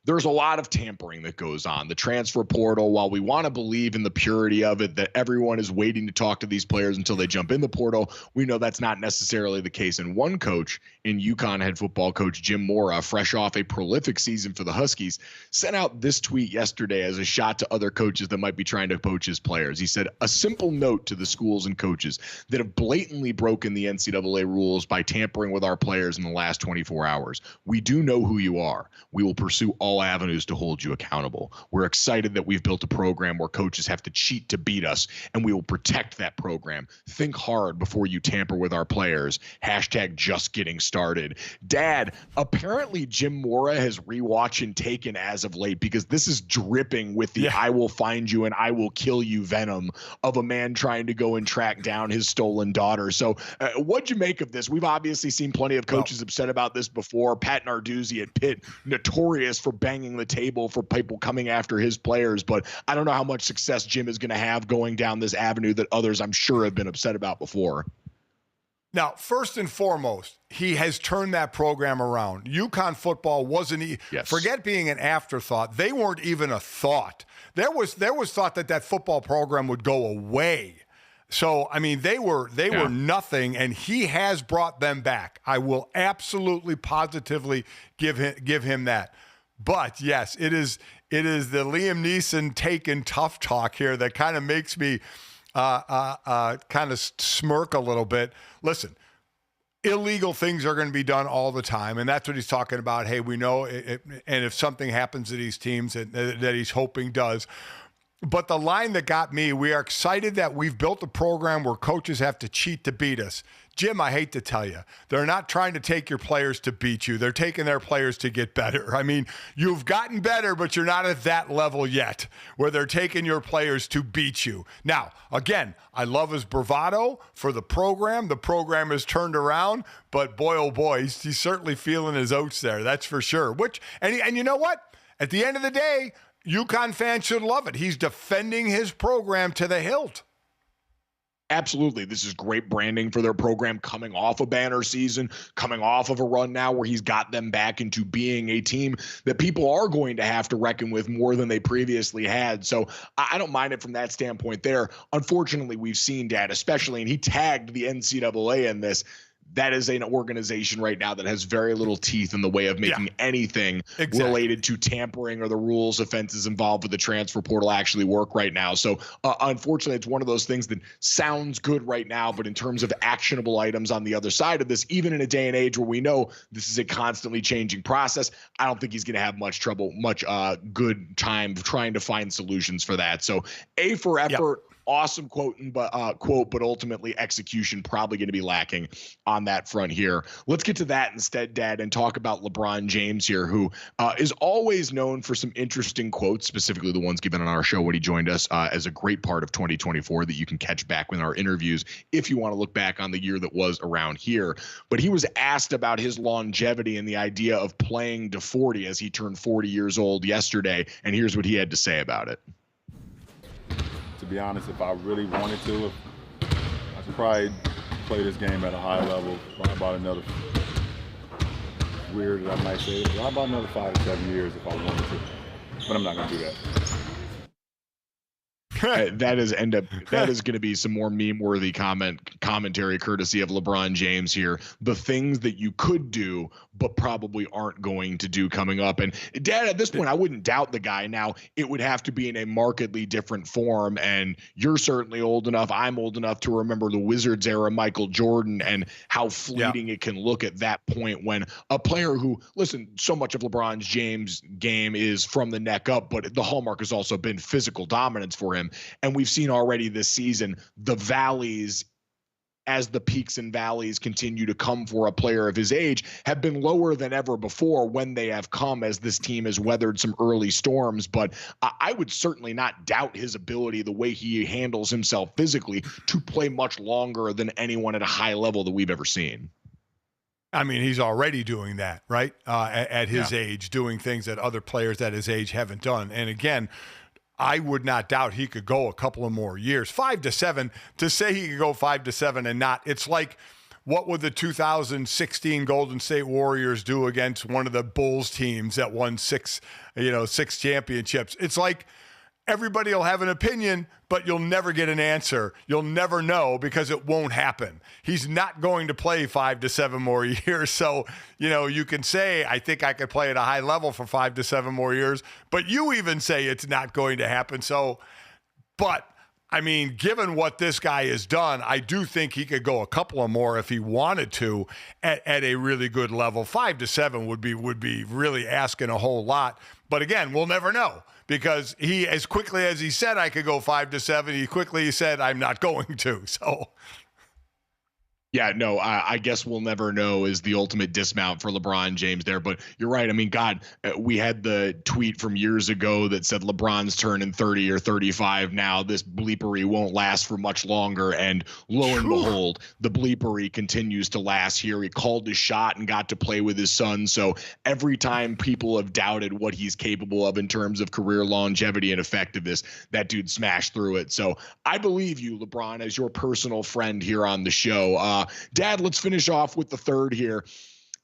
there's a lot of tampering that goes on. The transfer portal, while we want to believe in the purity of it, that everyone is waiting to talk to these players until they jump in the portal, we know that's not necessarily the case. And one coach in UConn, head football coach Jim Mora, fresh off a prolific season for the Huskies, sent out this tweet yesterday as a shot to other coaches that might be trying to poach his players. He said, "A simple note to the schools and coaches that have blatantly broken the NCAA rules by tampering with our players in the last 24 hours. We do know who you are. We will pursue all avenues to hold you accountable. We're excited that we've built a program where coaches have to cheat to beat us, and we will protect that program. Think hard before you tamper with our players. Hashtag just getting started." Dad, apparently Jim Mora has rewatched and taken as of late, because this is dripping with the I will find you and I will kill you venom of a man trying to go and track down his stolen daughter. So what'd you make of this? We've obviously seen plenty of coaches upset about this before. Pat Narduzzi at Pitt, notorious for banging the table for people coming after his players, but I don't know how much success Jim is going to have going down this avenue that others I'm sure have been upset about before. Now, first and foremost, he has turned that program around. UConn football wasn't forget being an afterthought. They weren't even a thought. There was thought that football program would go away. So, I mean, they were nothing, and he has brought them back. I will absolutely positively give him that. But yes, it is the Liam Neeson taken tough talk here that kind of makes me kind of smirk a little bit. Listen, illegal things are going to be done all the time, and that's what he's talking about. Hey, we know it, and if something happens to these teams that he's hoping does. But the line that got me, we are excited that we've built a program where coaches have to cheat to beat us. Jim, I hate to tell you, they're not trying to take your players to beat you. They're taking their players to get better. I mean, you've gotten better, but you're not at that level yet where they're taking your players to beat you. Now, again, I love his bravado for the program. The program has turned around, but boy, oh boy, he's certainly feeling his oats there. That's for sure. And you know what? At the end of the day, UConn fans should love it. He's defending his program to the hilt. Absolutely. This is great branding for their program, coming off a banner season, coming off of a run now where he's got them back into being a team that people are going to have to reckon with more than they previously had. So I don't mind it from that standpoint there. Unfortunately, we've seen, Dad, especially, and he tagged the NCAA in this, that is an organization right now that has very little teeth in the way of making anything related to tampering or the rules offenses involved with the transfer portal actually work right now. So unfortunately, it's one of those things that sounds good right now, but in terms of actionable items on the other side of this, even in a day and age where we know this is a constantly changing process, I don't think he's going to have much good time trying to find solutions for that. So A for effort. Awesome quote, but ultimately execution probably going to be lacking on that front here. Let's get to that instead, Dad, and talk about LeBron James here, who is always known for some interesting quotes, specifically the ones given on our show when he joined us as a great part of 2024 that you can catch back in our interviews if you want to look back on the year that was around here. But he was asked about his longevity and the idea of playing to 40 as he turned 40 years old yesterday, and here's what he had to say about it. To be honest, if I really wanted to, I should probably play this game at a high level for about another weird that I might say it, but how about another 5 to 7 years if I wanted to? But I'm not going to do that. That is going to be some more meme-worthy commentary courtesy of LeBron James here. The things that you could do, but probably aren't going to do coming up. And Dad, at this point, I wouldn't doubt the guy. Now, it would have to be in a markedly different form. And you're certainly old enough. I'm old enough to remember the Wizards era, Michael Jordan, and how fleeting it can look at that point when a player who, listen, so much of LeBron James' game is from the neck up, but the hallmark has also been physical dominance for him. And we've seen already this season the valleys, as the peaks and valleys continue to come for a player of his age, have been lower than ever before when they have come, as this team has weathered some early storms. But I would certainly not doubt his ability, the way he handles himself physically, to play much longer than anyone at a high level that we've ever seen. I mean, he's already doing that, right? At his age, doing things that other players at his age haven't done. And again, I would not doubt he could go a couple of more years. 5 to 7, to say he could go 5 to 7 and not, it's like, what would the 2016 Golden State Warriors do against one of the Bulls teams that won six championships? It's like everybody will have an opinion, but you'll never get an answer. You'll never know because it won't happen. He's not going to play 5 to 7 more years. So, you can say, I think I could play at a high level for 5 to 7 more years, but you even say it's not going to happen. So, but I mean, given what this guy has done, I do think he could go a couple of more if he wanted to at a really good level. 5 to 7 would be really asking a whole lot. But again, we'll never know. Because he, as quickly as he said I could go 5 to 7, he quickly said I'm not going to. So, yeah, no, I guess we'll never know is the ultimate dismount for LeBron James there. But you're right. I mean, God, we had the tweet from years ago that said LeBron's turning 30 or 35 now. This bleepery won't last for much longer. And lo and behold, the bleepery continues to last here. He called his shot and got to play with his son. So every time people have doubted what he's capable of in terms of career longevity and effectiveness, that dude smashed through it. So I believe you, LeBron, as your personal friend here on the show. Dad, let's finish off with the third here.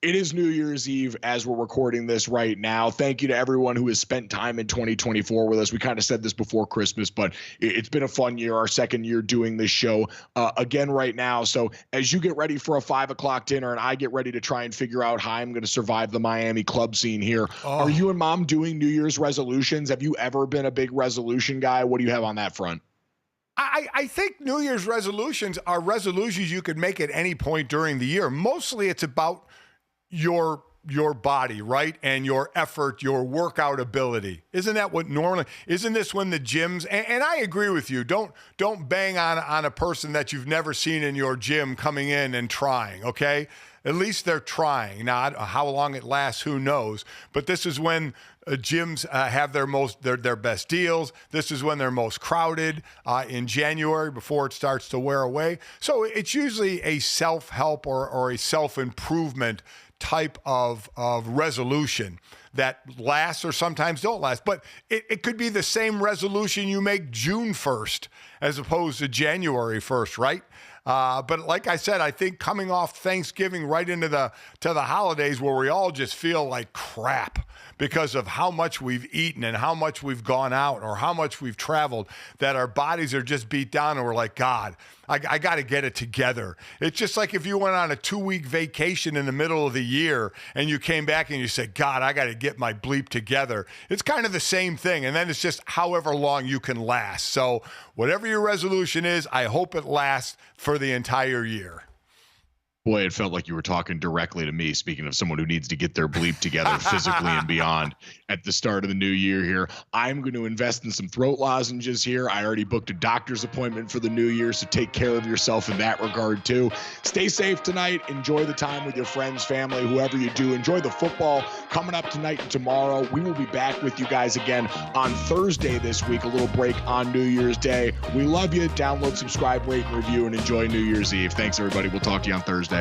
It is New Year's Eve as we're recording this right now. Thank you to everyone who has spent time in 2024 with us. We kind of said this before Christmas, but it's been a fun year, our second year doing this show again right now. So as you get ready for a 5 o'clock dinner and I get ready to try and figure out how I'm going to survive the Miami club scene here, are you and Mom doing New Year's resolutions? Have you ever been a big resolution guy? What do you have on that front? I think New Year's resolutions are resolutions you could make at any point during the year. Mostly it's about your body, right? And your effort, your workout ability. Isn't that what normally, isn't this when the gyms, and I agree with you, don't bang on a person that you've never seen in your gym coming in and trying, okay? At least they're trying. Now, how long it lasts, who knows? But this is when gyms have their best deals. This is when they're most crowded in January before it starts to wear away. So it's usually a self-help or a self-improvement type of resolution that lasts or sometimes don't last. But it could be the same resolution you make June 1st as opposed to January 1st, right? But like I said, I think coming off Thanksgiving right into the holidays where we all just feel like crap because of how much we've eaten and how much we've gone out or how much we've traveled, that our bodies are just beat down and we're like, God, I got to get it together. It's just like if you went on a 2-week vacation in the middle of the year and you came back and you said, God, I got to get my bleep together. It's kind of the same thing. And then it's just however long you can last. So whatever your resolution is, I hope it lasts for the entire year. Boy, it felt like you were talking directly to me, speaking of someone who needs to get their bleep together physically and beyond at the start of the new year here. I'm going to invest in some throat lozenges here. I already booked a doctor's appointment for the new year, so take care of yourself in that regard too. Stay safe tonight. Enjoy the time with your friends, family, whoever you do. Enjoy the football coming up tonight and tomorrow. We will be back with you guys again on Thursday this week, a little break on New Year's Day. We love you. Download, subscribe, rate, and review, and enjoy New Year's Eve. Thanks, everybody. We'll talk to you on Thursday.